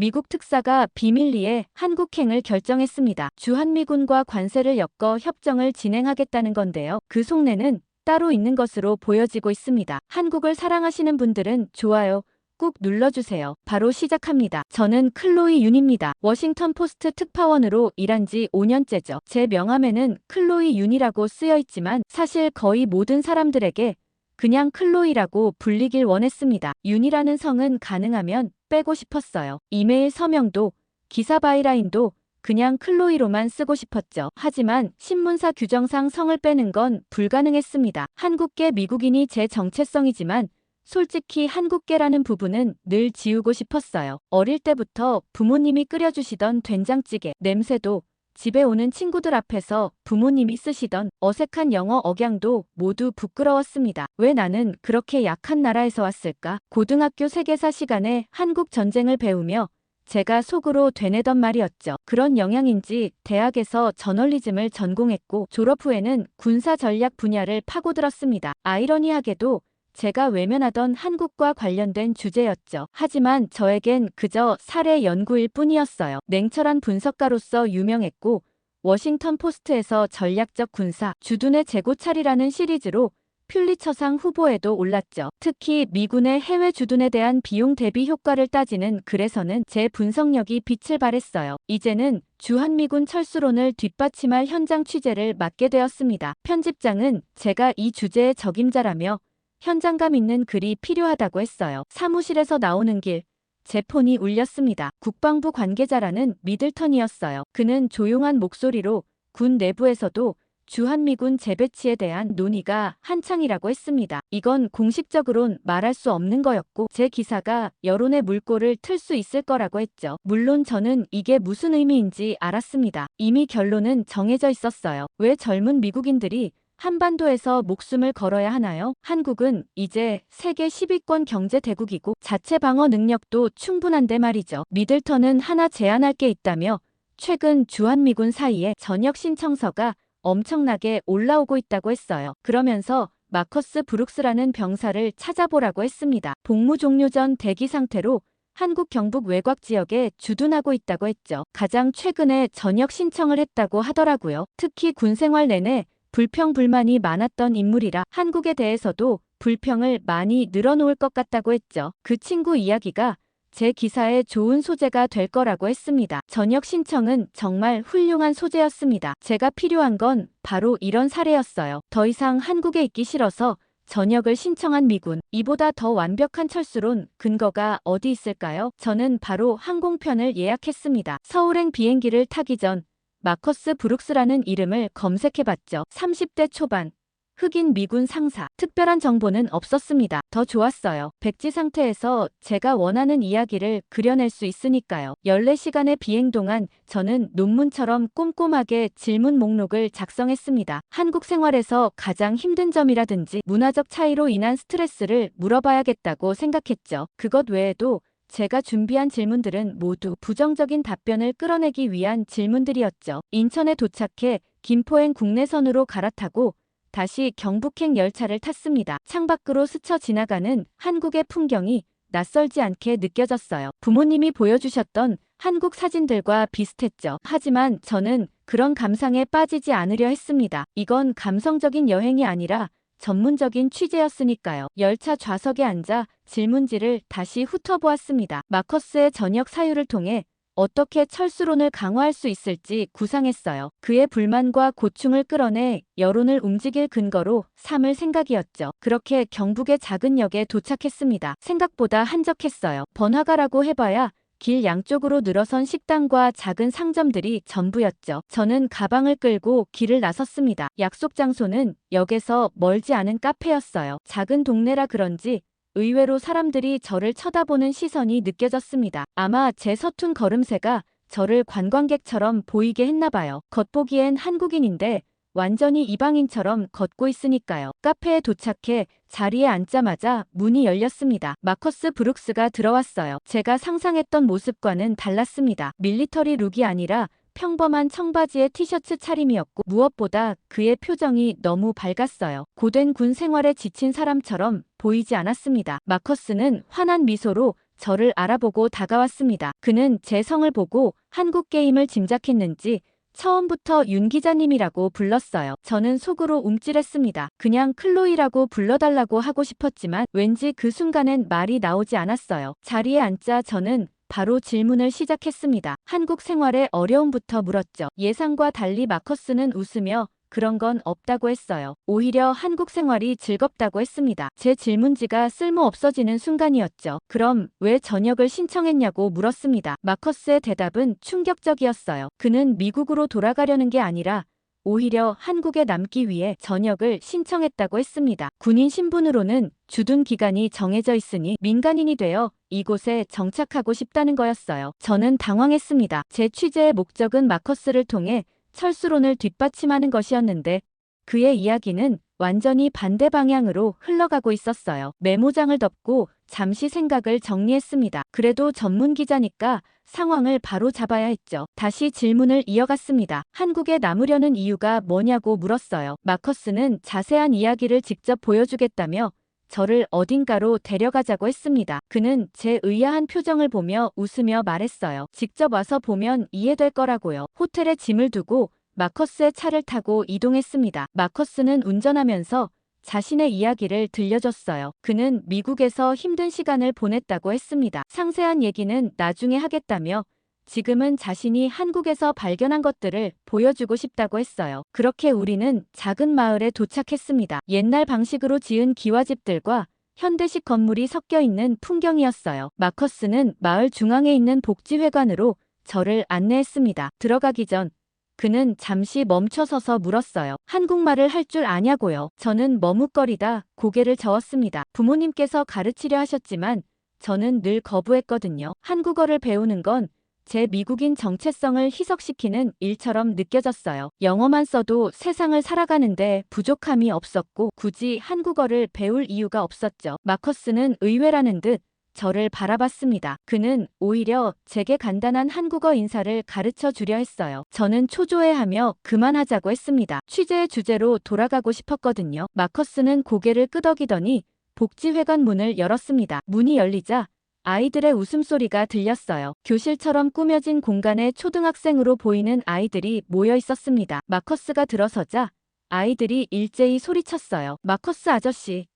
미국 특사가 비밀리에 한국행을 결정했습니다. 주한미군과 관세를 엮어 협정을 진행하겠다는 건데요. 그 속내는 따로 있는 것으로 보여지고 있습니다. 한국을 사랑하시는 분들은 좋아요 꾹 눌러주세요. 바로 시작합니다. 저는 클로이 윤입니다. 워싱턴 포스트 특파원으로 일한 지 5년째죠. 제 명함에는 클로이 윤이라고 쓰여 있지만 사실 거의 모든 사람들에게 그냥 클로이라고 불리길 원했습니다. 윤이라는 성은 가능하면 빼고 싶었어요. 이메일 서명도 기사 바이라인도 그냥 클로이로만 쓰고 싶었죠. 하지만 신문사 규정상 성을 빼는 건 불가능했습니다. 한국계 미국인이 제 정체성이지만 솔직히 한국계라는 부분은 늘 지우고 싶었어요. 어릴 때부터 부모님이 끓여주시던 된장찌개 냄새도 집에 오는 친구들 앞에서 부모님이 쓰시던 어색한 영어 억양도 모두 부끄러웠습니다. 왜 나는 그렇게 약한 나라에서 왔을까? 고등학교 세계사 시간에 한국 전쟁을 배우며 제가 속으로 되뇌던 말이었죠. 그런 영향인지 대학에서 저널리즘을 전공했고 졸업 후에는 군사전략 분야를 파고들었습니다. 아이러니하게도 제가 외면하던 한국과 관련된 주제였죠. 하지만 저에겐 그저 사례 연구일 뿐이었어요. 냉철한 분석가로서 유명했고 워싱턴 포스트에서 전략적 군사 주둔의 재고찰이라는 시리즈로 퓰리처상 후보에도 올랐죠. 특히 미군의 해외 주둔에 대한 비용 대비 효과를 따지는 글에서는 제 분석력이 빛을 발했어요. 이제는 주한미군 철수론을 뒷받침할 현장 취재를 맡게 되었습니다. 편집장은 제가 이 주제의 적임자라며 현장감 있는 글이 필요하다고 했어요. 사무실에서 나오는 길, 제 폰이 울렸습니다. 국방부 관계자라는 미들턴이었어요. 그는 조용한 목소리로 군 내부에서도 주한미군 재배치에 대한 논의가 한창이라고 했습니다. 이건 공식적으론 말할 수 없는 거였고 제 기사가 여론의 물꼬를 틀 수 있을 거라고 했죠. 물론 저는 이게 무슨 의미인지 알았습니다. 이미 결론은 정해져 있었어요. 왜 젊은 미국인들이 한반도에서 목숨을 걸어야 하나요? 한국은 이제 세계 10위권 경제 대국이고 자체 방어 능력도 충분한데 말이죠. 미들턴은 하나 제안할 게 있다며 최근 주한미군 사이에 전역 신청서가 엄청나게 올라오고 있다고 했어요. 그러면서 마커스 브룩스라는 병사를 찾아보라고 했습니다. 복무 종료 전 대기 상태로 한국 경북 외곽 지역에 주둔하고 있다고 했죠. 가장 최근에 전역 신청을 했다고 하더라고요. 특히 군 생활 내내 불평 불만이 많았던 인물이라 한국에 대해서도 불평을 많이 늘어놓을 것 같다고 했죠. 그 친구 이야기가 제 기사에 좋은 소재가 될 거라고 했습니다. 전역 신청은 정말 훌륭한 소재였습니다. 제가 필요한 건 바로 이런 사례였어요. 더 이상 한국에 있기 싫어서 전역을 신청한 미군. 이보다 더 완벽한 철수론 근거가 어디 있을까요? 저는 바로 항공편을 예약했습니다. 서울행 비행기를 타기 전 마커스 브룩스라는 이름을 검색해봤죠. 30대 초반, 흑인 미군 상사. 특별한 정보는 없었습니다. 더 좋았어요. 백지 상태에서 제가 원하는 이야기를 그려낼 수 있으니까요. 14시간의 비행 동안 저는 논문처럼 꼼꼼하게 질문 목록을 작성했습니다. 한국 생활에서 가장 힘든 점이라든지 문화적 차이로 인한 스트레스를 물어봐야겠다고 생각했죠. 그것 외에도 제가 준비한 질문들은 모두 부정적인 답변을 끌어내기 위한 질문들이었죠. 인천에 도착해 김포행 국내선으로 갈아타고 다시 경북행 열차를 탔습니다. 창밖으로 스쳐 지나가는 한국의 풍경이 낯설지 않게 느껴졌어요. 부모님이 보여주셨던 한국 사진들과 비슷했죠. 하지만 저는 그런 감상에 빠지지 않으려 했습니다. 이건 감성적인 여행이 아니라 전문적인 취재였으니까요. 열차 좌석에 앉아 질문지를 다시 훑어보았습니다. 마커스의 전역 사유를 통해 어떻게 철수론을 강화할 수 있을지 구상했어요. 그의 불만과 고충을 끌어내 여론을 움직일 근거로 삼을 생각이었죠. 그렇게 경북의 작은 역에 도착했습니다. 생각보다 한적했어요. 번화가라고 해봐야 길 양쪽으로 늘어선 식당과 작은 상점들이 전부였죠. 저는 가방을 끌고 길을 나섰습니다. 약속 장소는 역에서 멀지 않은 카페였어요. 작은 동네라 그런지 의외로 사람들이 저를 쳐다보는 시선이 느껴졌습니다. 아마 제 서툰 걸음새가 저를 관광객처럼 보이게 했나봐요. 겉보기엔 한국인인데 완전히 이방인처럼 걷고 있으니까요. 카페에 도착해 자리에 앉자마자 문이 열렸습니다. 마커스 브룩스가 들어왔어요. 제가 상상했던 모습과는 달랐습니다. 밀리터리 룩이 아니라 평범한 청바지에 티셔츠 차림이었고 무엇보다 그의 표정이 너무 밝았어요. 고된 군 생활에 지친 사람처럼 보이지 않았습니다. 마커스는 환한 미소로 저를 알아보고 다가왔습니다. 그는 제 성을 보고 한국 게임을 짐작했는지 처음부터 윤 기자님이라고 불렀어요. 저는 속으로 움찔했습니다. 그냥 클로이라고 불러달라고 하고 싶었지만 왠지 그 순간엔 말이 나오지 않았어요. 자리에 앉자 저는 바로 질문을 시작했습니다. 한국 생활의 어려움부터 물었죠. 예상과 달리 마커스는 웃으며 그런 건 없다고 했어요. 오히려 한국 생활이 즐겁다고 했습니다. 제 질문지가 쓸모 없어지는 순간이었죠. 그럼 왜 전역을 신청했냐고 물었습니다. 마커스의 대답은 충격적이었어요. 그는 미국으로 돌아가려는 게 아니라 오히려 한국에 남기 위해 전역을 신청했다고 했습니다. 군인 신분으로는 주둔 기간이 정해져 있으니 민간인이 되어 이곳에 정착하고 싶다는 거였어요. 저는 당황했습니다. 제 취재의 목적은 마커스를 통해 철수론을 뒷받침하는 것이었는데 그의 이야기는 완전히 반대 방향으로 흘러가고 있었어요. 메모장을 덮고 잠시 생각을 정리했습니다. 그래도 전문 기자니까 상황을 바로 잡아야 했죠. 다시 질문을 이어갔습니다. 한국에 남으려는 이유가 뭐냐고 물었어요. 마커스는 자세한 이야기를 직접 보여주겠다며 저를 어딘가로 데려가자고 했습니다. 그는 제 의아한 표정을 보며 웃으며 말했어요. 직접 와서 보면 이해될 거라고요. 호텔에 짐을 두고 마커스의 차를 타고 이동했습니다. 마커스는 운전하면서 자신의 이야기를 들려줬어요. 그는 미국에서 힘든 시간을 보냈다고 했습니다. 상세한 얘기는 나중에 하겠다며 지금은 자신이 한국에서 발견한 것들을 보여주고 싶다고 했어요. 그렇게 우리는 작은 마을에 도착했습니다. 옛날 방식으로 지은 기와집들과 현대식 건물이 섞여 있는 풍경이었어요. 마커스는 마을 중앙에 있는 복지회관으로 저를 안내했습니다. 들어가기 전 그는 잠시 멈춰서서 물었어요. 한국말을 할 줄 아냐고요. 저는 머뭇거리다 고개를 저었습니다. 부모님께서 가르치려 하셨지만 저는 늘 거부했거든요. 한국어를 배우는 건 제 미국인 정체성을 희석시키는 일처럼 느껴졌어요. 영어만 써도 세상을 살아가는데 부족함이 없었고 굳이 한국어를 배울 이유가 없었죠. 마커스는 의외라는 듯 저를 바라봤습니다. 그는 오히려 제게 간단한 한국어 인사를 가르쳐 주려 했어요. 저는 초조해하며 그만하자고 했습니다. 취재의 주제로 돌아가고 싶었거든요. 마커스는 고개를 끄덕이더니 복지회관 문을 열었습니다. 문이 열리자 아이들의 웃음소리가 들렸어요. 교실처럼 꾸며진 공간에 초등학생으로 보이는 아이들이 모여 있었습니다. 마커스가 들어서자 아이들이 일제히 소리쳤어요. 마커스 아저씨.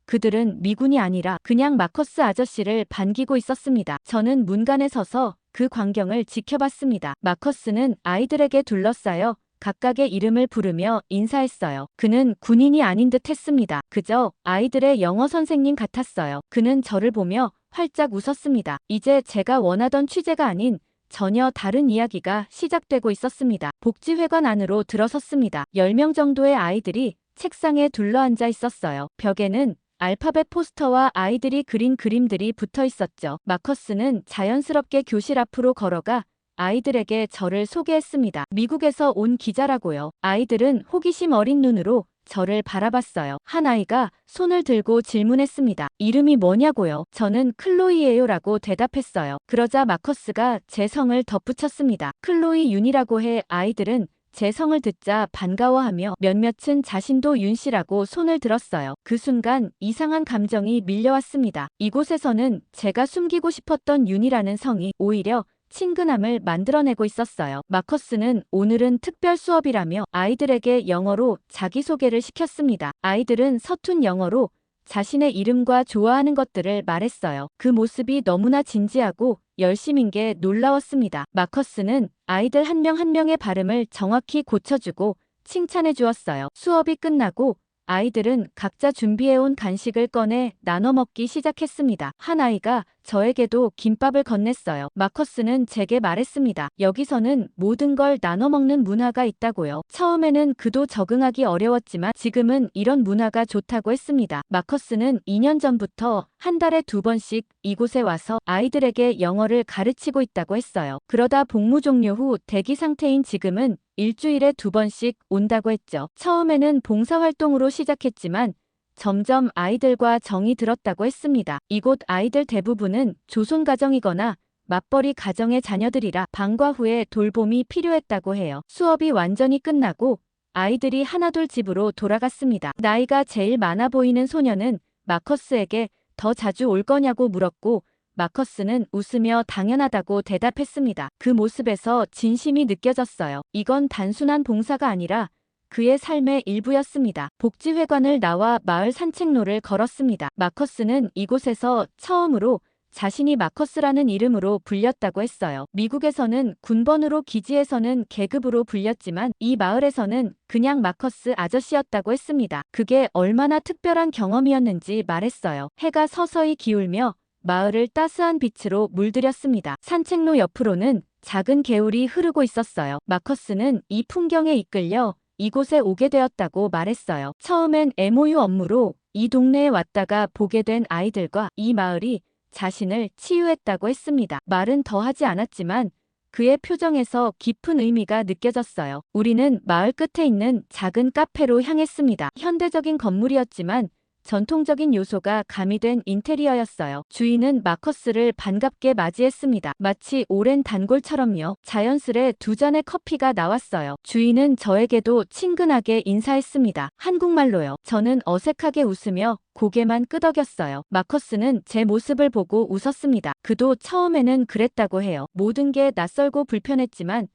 그들은 미군이 아니라 그냥 마커스 아저씨를 반기고 있었습니다. 저는 문간에 서서 그 광경을 지켜봤습니다. 마커스는 아이들에게 둘러싸여 각각의 이름을 부르며 인사했어요. 그는 군인이 아닌 듯 했습니다. 그저 아이들의 영어 선생님 같았어요. 그는 저를 보며 활짝 웃었습니다. 이제 제가 원하던 취재가 아닌 전혀 다른 이야기가 시작되고 있었습니다. 복지회관 안으로 들어섰습니다. 10명 정도의 아이들이 책상에 둘러앉아 있었어요. 벽에는 알파벳 포스터와 아이들이 그린 그림들이 붙어 있었죠. 마커스는 자연스럽게 교실 앞으로 걸어가 아이들에게 저를 소개했습니다. 미국에서 온 기자라고요. 아이들은 호기심 어린 눈으로 저를 바라봤어요. 한 아이가 손을 들고 질문했습니다. 이름이 뭐냐고요? 저는 클로이예요라고 대답했어요. 그러자 마커스가 제 성을 덧붙였습니다. 클로이 윤이라고 해. 아이들은 제 성을 듣자 반가워하며 몇몇은 자신도 윤 씨라고 손을 들었어요. 그 순간 이상한 감정이 밀려왔습니다. 이곳에서는 제가 숨기고 싶었던 윤이라는 성이 오히려 친근함을 만들어내고 있었어요. 마커스는 오늘은 특별 수업이라며 아이들에게 영어로 자기소개를 시켰습니다. 아이들은 서툰 영어로 자신의 이름과 좋아하는 것들을 말했어요. 그 모습이 너무나 진지하고 열심인 게 놀라웠습니다. 마커스는 아이들 한 명 한 명의 발음을 정확히 고쳐주고 칭찬해 주었어요. 수업이 끝나고 아이들은 각자 준비해온 간식을 꺼내 나눠 먹기 시작했습니다. 한 아이가 저에게도 김밥을 건넸어요. 마커스는 제게 말했습니다. 여기서는 모든 걸 나눠 먹는 문화가 있다고요. 처음에는 그도 적응하기 어려웠지만 지금은 이런 문화가 좋다고 했습니다. 마커스는 2년 전부터 한 달에 2번씩 이곳에 와서 아이들에게 영어를 가르치고 있다고 했어요. 그러다 복무 종료 후 대기 상태인 지금은 일주일에 2번씩 온다고 했죠. 처음에는 봉사활동으로 시작했지만 점점 아이들과 정이 들었다고 했습니다. 이곳 아이들 대부분은 조손 가정이거나 맞벌이 가정의 자녀들이라 방과 후에 돌봄이 필요했다고 해요. 수업이 완전히 끝나고 아이들이 하나둘 집으로 돌아갔습니다. 나이가 제일 많아 보이는 소녀는 마커스에게 더 자주 올 거냐고 물었고 마커스는 웃으며 당연하다고 대답했습니다. 그 모습에서 진심이 느껴졌어요. 이건 단순한 봉사가 아니라 그의 삶의 일부였습니다. 복지회관을 나와 마을 산책로를 걸었습니다. 마커스는 이곳에서 처음으로 자신이 마커스라는 이름으로 불렸다고 했어요. 미국에서는 군번으로, 기지에서는 계급으로 불렸지만 이 마을에서는 그냥 마커스 아저씨였다고 했습니다. 그게 얼마나 특별한 경험이었는지 말했어요. 해가 서서히 기울며 마을을 따스한 빛으로 물들였습니다. 산책로 옆으로는 작은 개울이 흐르고 있었어요. 마커스는 이 풍경에 이끌려 이곳에 오게 되었다고 말했어요. 처음엔 MOU 업무로 이 동네에 왔다가 보게 된 아이들과 이 마을이 자신을 치유했다고 했습니다. 말은 더 하지 않았지만 그의 표정에서 깊은 의미가 느껴졌어요. 우리는 마을 끝에 있는 작은 카페로 향했습니다. 현대적인 건물이었지만 전통적인 요소가 가미된 인테리어였어요. 주인은 마커스를 반갑게 맞이했습니다. 마치 오랜 단골처럼요. 자연스레 두 잔의 커피가 나왔어요. 주인은 저에게도 친근하게 인사했습니다. 한국말로요. 저는 어색하게 웃으며 고개만 끄덕였어요. 마커스는 제 모습을 보고 웃었습니다. 그도 처음에는 그랬다고 해요. 모든 게 낯설고 불편했지만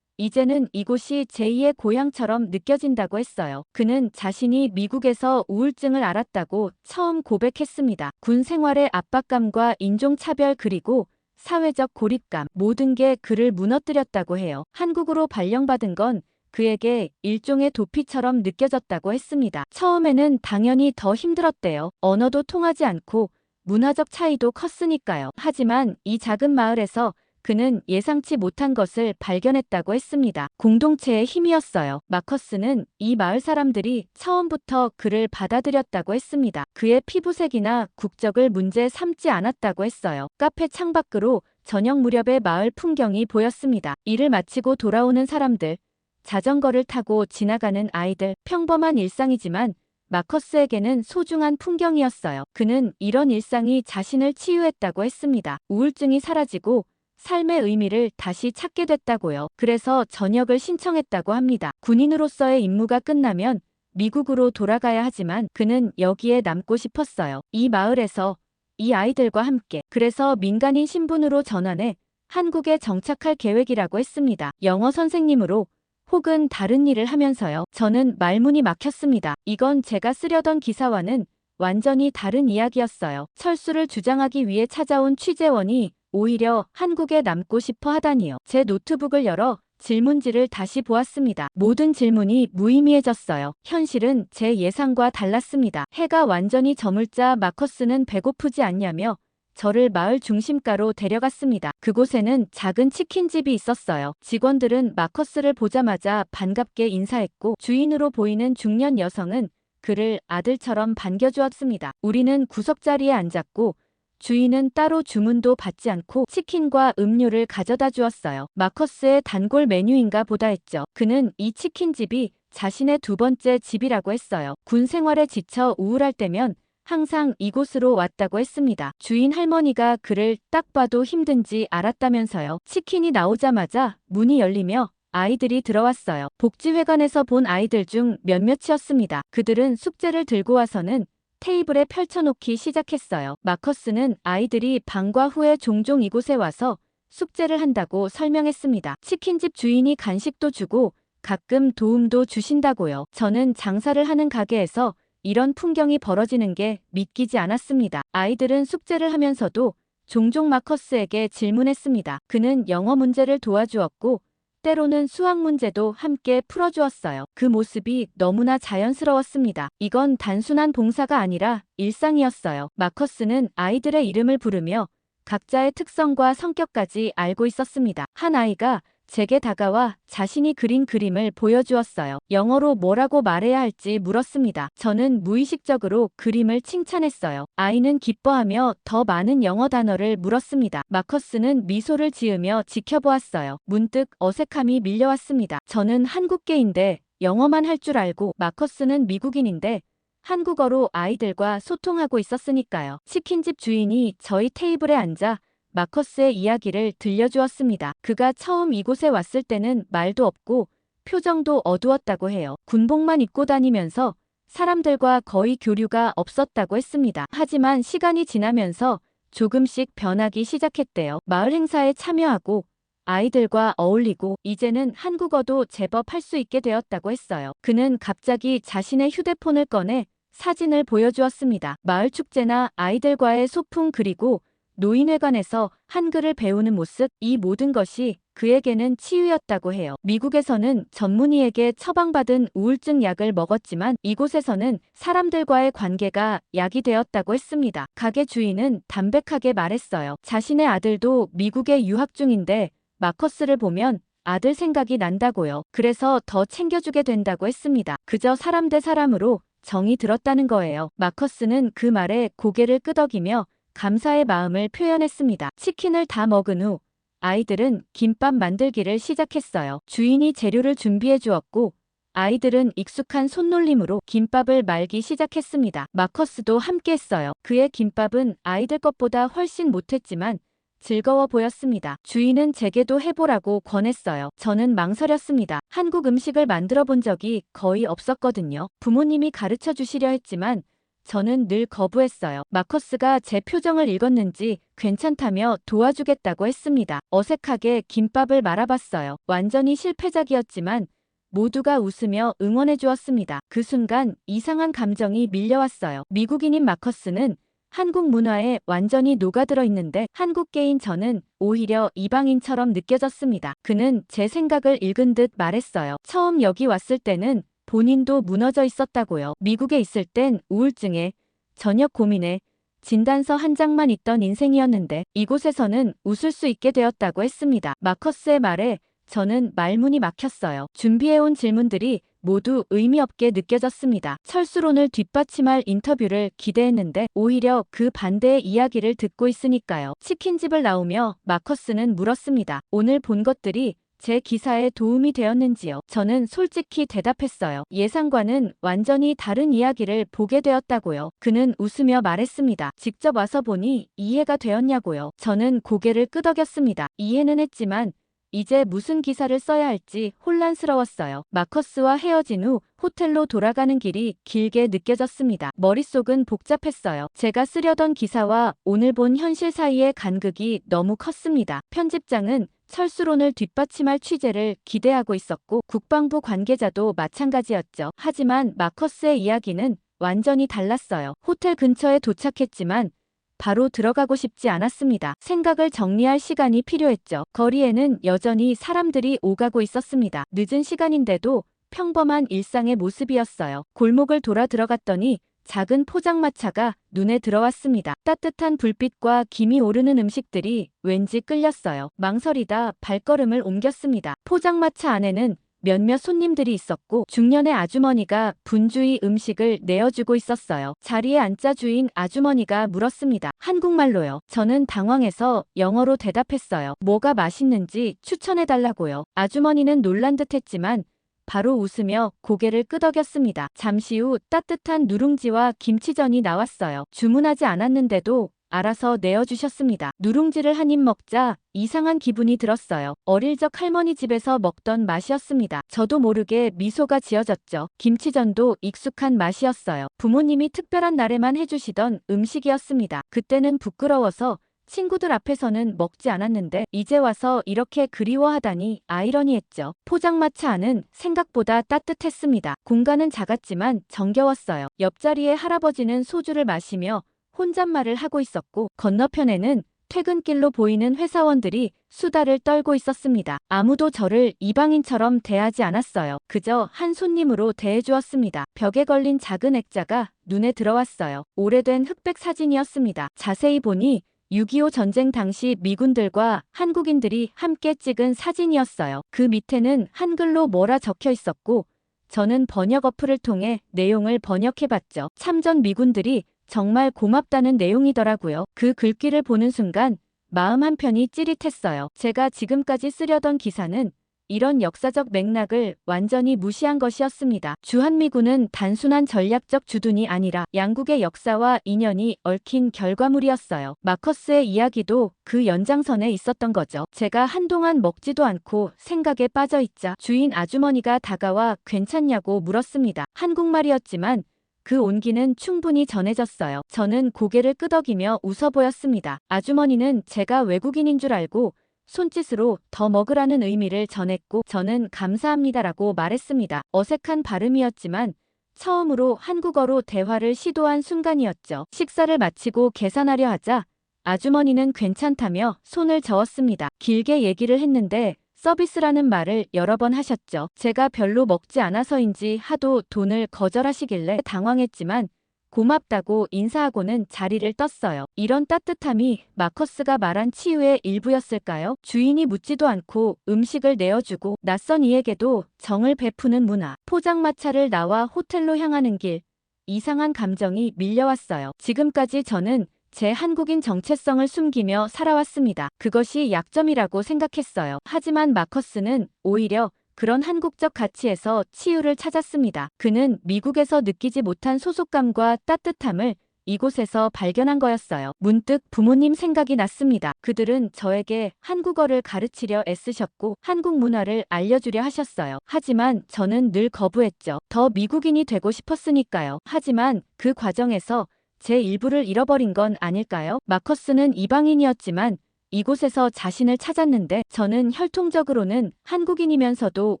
이제는 이곳이 제2의 고향처럼 느껴진다고 했어요. 그는 자신이 미국에서 우울증을 앓았다고 처음 고백했습니다. 군 생활의 압박감과 인종차별 그리고 사회적 고립감, 모든 게 그를 무너뜨렸다고 해요. 한국으로 발령받은 건 그에게 일종의 도피처럼 느껴졌다고 했습니다. 처음에는 당연히 더 힘들었대요. 언어도 통하지 않고 문화적 차이도 컸으니까요. 하지만 이 작은 마을에서 그는 예상치 못한 것을 발견했다고 했습니다. 공동체의 힘이었어요. 마커스는 이 마을 사람들이 처음부터 그를 받아들였다고 했습니다. 그의 피부색이나 국적을 문제 삼지 않았다고 했어요. 카페 창밖으로 저녁 무렵의 마을 풍경이 보였습니다. 일을 마치고 돌아오는 사람들, 자전거를 타고 지나가는 아이들, 평범한 일상이지만 마커스에게는 소중한 풍경이었어요. 그는 이런 일상이 자신을 치유했다고 했습니다. 우울증이 사라지고 삶의 의미를 다시 찾게 됐다고요. 그래서 전역을 신청했다고 합니다. 군인으로서의 임무가 끝나면 미국으로 돌아가야 하지만 그는 여기에 남고 싶었어요. 이 마을에서 이 아이들과 함께. 그래서 민간인 신분으로 전환해 한국에 정착할 계획이라고 했습니다. 영어 선생님으로 혹은 다른 일을 하면서요. 저는 말문이 막혔습니다. 이건 제가 쓰려던 기사와는 완전히 다른 이야기였어요. 철수를 주장하기 위해 찾아온 취재원이 오히려 한국에 남고 싶어 하다니요. 제 노트북을 열어 질문지를 다시 보았습니다. 모든 질문이 무의미해졌어요. 현실은 제 예상과 달랐습니다. 해가 완전히 저물자 마커스는 배고프지 않냐며 저를 마을 중심가로 데려갔습니다. 그곳에는 작은 치킨집이 있었어요. 직원들은 마커스를 보자마자 반갑게 인사했고 주인으로 보이는 중년 여성은 그를 아들처럼 반겨주었습니다. 우리는 구석자리에 앉았고 주인은 따로 주문도 받지 않고 치킨과 음료를 가져다 주었어요. 마커스의 단골 메뉴인가 보다 했죠. 그는 이 치킨집이 자신의 두 번째 집이라고 했어요. 군 생활에 지쳐 우울할 때면 항상 이곳으로 왔다고 했습니다. 주인 할머니가 그를 딱 봐도 힘든지 알았다면서요. 치킨이 나오자마자 문이 열리며 아이들이 들어왔어요. 복지회관에서 본 아이들 중 몇몇이었습니다. 그들은 숙제를 들고 와서는 테이블에 펼쳐놓기 시작했어요. 마커스는 아이들이 방과 후에 종종 이곳에 와서 숙제를 한다고 설명했습니다. 치킨집 주인이 간식도 주고 가끔 도움도 주신다고요. 저는 장사를 하는 가게에서 이런 풍경이 벌어지는 게 믿기지 않았습니다. 아이들은 숙제를 하면서도 종종 마커스에게 질문했습니다. 그는 영어 문제를 도와주었고 때로는 수학 문제도 함께 풀어주었어요. 그 모습이 너무나 자연스러웠습니다. 이건 단순한 봉사가 아니라 일상이었어요. 마커스는 아이들의 이름을 부르며 각자의 특성과 성격까지 알고 있었습니다. 한 아이가 제게 다가와 자신이 그린 그림을 보여주었어요. 영어로 뭐라고 말해야 할지 물었습니다. 저는 무의식적으로 그림을 칭찬했어요. 아이는 기뻐하며 더 많은 영어 단어를 물었습니다. 마커스는 미소를 지으며 지켜보았어요. 문득 어색함이 밀려왔습니다. 저는 한국계인데 영어만 할 줄 알고 마커스는 미국인인데 한국어로 아이들과 소통하고 있었으니까요. 치킨집 주인이 저희 테이블에 앉아 마커스의 이야기를 들려주었습니다. 그가 처음 이곳에 왔을 때는 말도 없고 표정도 어두웠다고 해요. 군복만 입고 다니면서 사람들과 거의 교류가 없었다고 했습니다. 하지만 시간이 지나면서 조금씩 변하기 시작했대요. 마을 행사에 참여하고 아이들과 어울리고 이제는 한국어도 제법 할 수 있게 되었다고 했어요. 그는 갑자기 자신의 휴대폰을 꺼내 사진을 보여주었습니다. 마을 축제나 아이들과의 소풍 그리고 노인회관에서 한글을 배우는 모습, 이 모든 것이 그에게는 치유였다고 해요. 미국에서는 전문의에게 처방받은 우울증 약을 먹었지만 이곳에서는 사람들과의 관계가 약이 되었다고 했습니다. 가게 주인은 담백하게 말했어요. 자신의 아들도 미국에 유학 중인데 마커스를 보면 아들 생각이 난다고요. 그래서 더 챙겨주게 된다고 했습니다. 그저 사람 대 사람으로 정이 들었다는 거예요. 마커스는 그 말에 고개를 끄덕이며 감사의 마음을 표현했습니다. 치킨을 다 먹은 후 아이들은 김밥 만들기를 시작했어요. 주인이 재료를 준비해 주었고 아이들은 익숙한 손놀림으로 김밥을 말기 시작했습니다. 마커스도 함께 했어요. 그의 김밥은 아이들 것보다 훨씬 못했지만 즐거워 보였습니다. 주인은 제게도 해보라고 권했어요. 저는 망설였습니다. 한국 음식을 만들어 본 적이 거의 없었거든요. 부모님이 가르쳐 주시려 했지만 저는 늘 거부했어요. 마커스가 제 표정을 읽었는지 괜찮다며 도와주겠다고 했습니다. 어색하게 김밥을 말아봤어요. 완전히 실패작이었지만 모두가 웃으며 응원해 주었습니다. 그 순간 이상한 감정이 밀려왔어요. 미국인인 마커스는 한국 문화에 완전히 녹아들어 있는데 한국계인 저는 오히려 이방인처럼 느껴졌습니다. 그는 제 생각을 읽은 듯 말했어요. 처음 여기 왔을 때는 본인도 무너져 있었다고요. 미국에 있을 땐 우울증에, 저녁 고민에, 진단서 한 장만 있던 인생이었는데 이곳에서는 웃을 수 있게 되었다고 했습니다. 마커스의 말에 저는 말문이 막혔어요. 준비해온 질문들이 모두 의미 없게 느껴졌습니다. 철수론을 뒷받침할 인터뷰를 기대했는데 오히려 그 반대의 이야기를 듣고 있으니까요. 치킨집을 나오며 마커스는 물었습니다. 오늘 본 것들이 제 기사에 도움이 되었는지요? 저는 솔직히 대답했어요. 예상과는 완전히 다른 이야기를 보게 되었다고요. 그는 웃으며 말했습니다. 직접 와서 보니 이해가 되었냐고요. 저는 고개를 끄덕였습니다. 이해는 했지만 이제 무슨 기사를 써야 할지 혼란스러웠어요. 마커스와 헤어진 후 호텔로 돌아가는 길이 길게 느껴졌습니다. 머릿속은 복잡했어요. 제가 쓰려던 기사와 오늘 본 현실 사이의 간극이 너무 컸습니다. 편집장은 철수론을 뒷받침할 취재를 기대하고 있었고 국방부 관계자도 마찬가지였죠. 하지만 마커스의 이야기는 완전히 달랐어요. 호텔 근처에 도착했지만 바로 들어가고 싶지 않았습니다. 생각을 정리할 시간이 필요했죠. 거리에는 여전히 사람들이 오가고 있었습니다. 늦은 시간인데도 평범한 일상의 모습이었어요. 골목을 돌아 들어갔더니 작은 포장마차가 눈에 들어왔습니다. 따뜻한 불빛과 김이 오르는 음식들이 왠지 끌렸어요. 망설이다 발걸음을 옮겼습니다. 포장마차 안에는 몇몇 손님들이 있었고 중년의 아주머니가 분주히 음식을 내어주고 있었어요. 자리에 앉자 주인 아주머니가 물었습니다. 한국말로요. 저는 당황해서 영어로 대답했어요. 뭐가 맛있는지 추천해달라고요. 아주머니는 놀란 듯했지만 바로 웃으며 고개를 끄덕였습니다. 잠시 후 따뜻한 누룽지와 김치전이 나왔어요. 주문하지 않았는데도 알아서 내어주셨습니다. 누룽지를 한 입 먹자 이상한 기분이 들었어요. 어릴 적 할머니 집에서 먹던 맛이었습니다. 저도 모르게 미소가 지어졌죠. 김치전도 익숙한 맛이었어요. 부모님이 특별한 날에만 해주시던 음식이었습니다. 그때는 부끄러워서 친구들 앞에서는 먹지 않았는데 이제 와서 이렇게 그리워하다니 아이러니했죠. 포장마차 안은 생각보다 따뜻했습니다. 공간은 작았지만 정겨웠어요. 옆자리의 할아버지는 소주를 마시며 혼잣말을 하고 있었고 건너편에는 퇴근길로 보이는 회사원들이 수다를 떨고 있었습니다. 아무도 저를 이방인처럼 대하지 않았어요. 그저 한 손님으로 대해주었습니다. 벽에 걸린 작은 액자가 눈에 들어왔어요. 오래된 흑백 사진이었습니다. 자세히 보니 6.25 전쟁 당시 미군들과 한국인들이 함께 찍은 사진이었어요. 그 밑에는 한글로 뭐라 적혀 있었고 저는 번역 어플을 통해 내용을 번역해봤죠. 참전 미군들이 정말 고맙다는 내용이더라고요. 그 글귀를 보는 순간 마음 한편이 찌릿했어요. 제가 지금까지 쓰려던 기사는 이런 역사적 맥락을 완전히 무시한 것이었습니다. 주한미군은 단순한 전략적 주둔이 아니라 양국의 역사와 인연이 얽힌 결과물이었어요. 마커스의 이야기도 그 연장선에 있었던 거죠. 제가 한동안 먹지도 않고 생각에 빠져있자 주인 아주머니가 다가와 괜찮냐고 물었습니다. 한국말이었지만 그 온기는 충분히 전해졌어요. 저는 고개를 끄덕이며 웃어 보였습니다. 아주머니는 제가 외국인인 줄 알고 손짓으로 더 먹으라는 의미를 전했고 저는 감사합니다라고 말했습니다. 어색한 발음이었지만 처음으로 한국어로 대화를 시도한 순간이었죠. 식사를 마치고 계산하려 하자 아주머니는 괜찮다며 손을 저었습니다. 길게 얘기를 했는데 서비스라는 말을 여러 번 하셨죠. 제가 별로 먹지 않아서인지 하도 돈을 거절하시길래 당황했지만 고맙다고 인사하고는 자리를 떴어요. 이런 따뜻함이 마커스가 말한 치유의 일부였을까요? 주인이 묻지도 않고 음식을 내어주고 낯선 이에게도 정을 베푸는 문화. 포장마차를 나와 호텔로 향하는 길. 이상한 감정이 밀려왔어요. 지금까지 저는 제 한국인 정체성을 숨기며 살아왔습니다. 그것이 약점이라고 생각했어요. 하지만 마커스는 오히려 그런 한국적 가치에서 치유를 찾았습니다. 그는 미국에서 느끼지 못한 소속감과 따뜻함을 이곳에서 발견한 거였어요. 문득 부모님 생각이 났습니다. 그들은 저에게 한국어를 가르치려 애쓰셨고 한국 문화를 알려주려 하셨어요. 하지만 저는 늘 거부했죠. 더 미국인이 되고 싶었으니까요. 하지만 그 과정에서 제 일부를 잃어버린 건 아닐까요? 마커스는 이방인이었지만 이곳에서 자신을 찾았는데 저는 혈통적으로는 한국인이면서도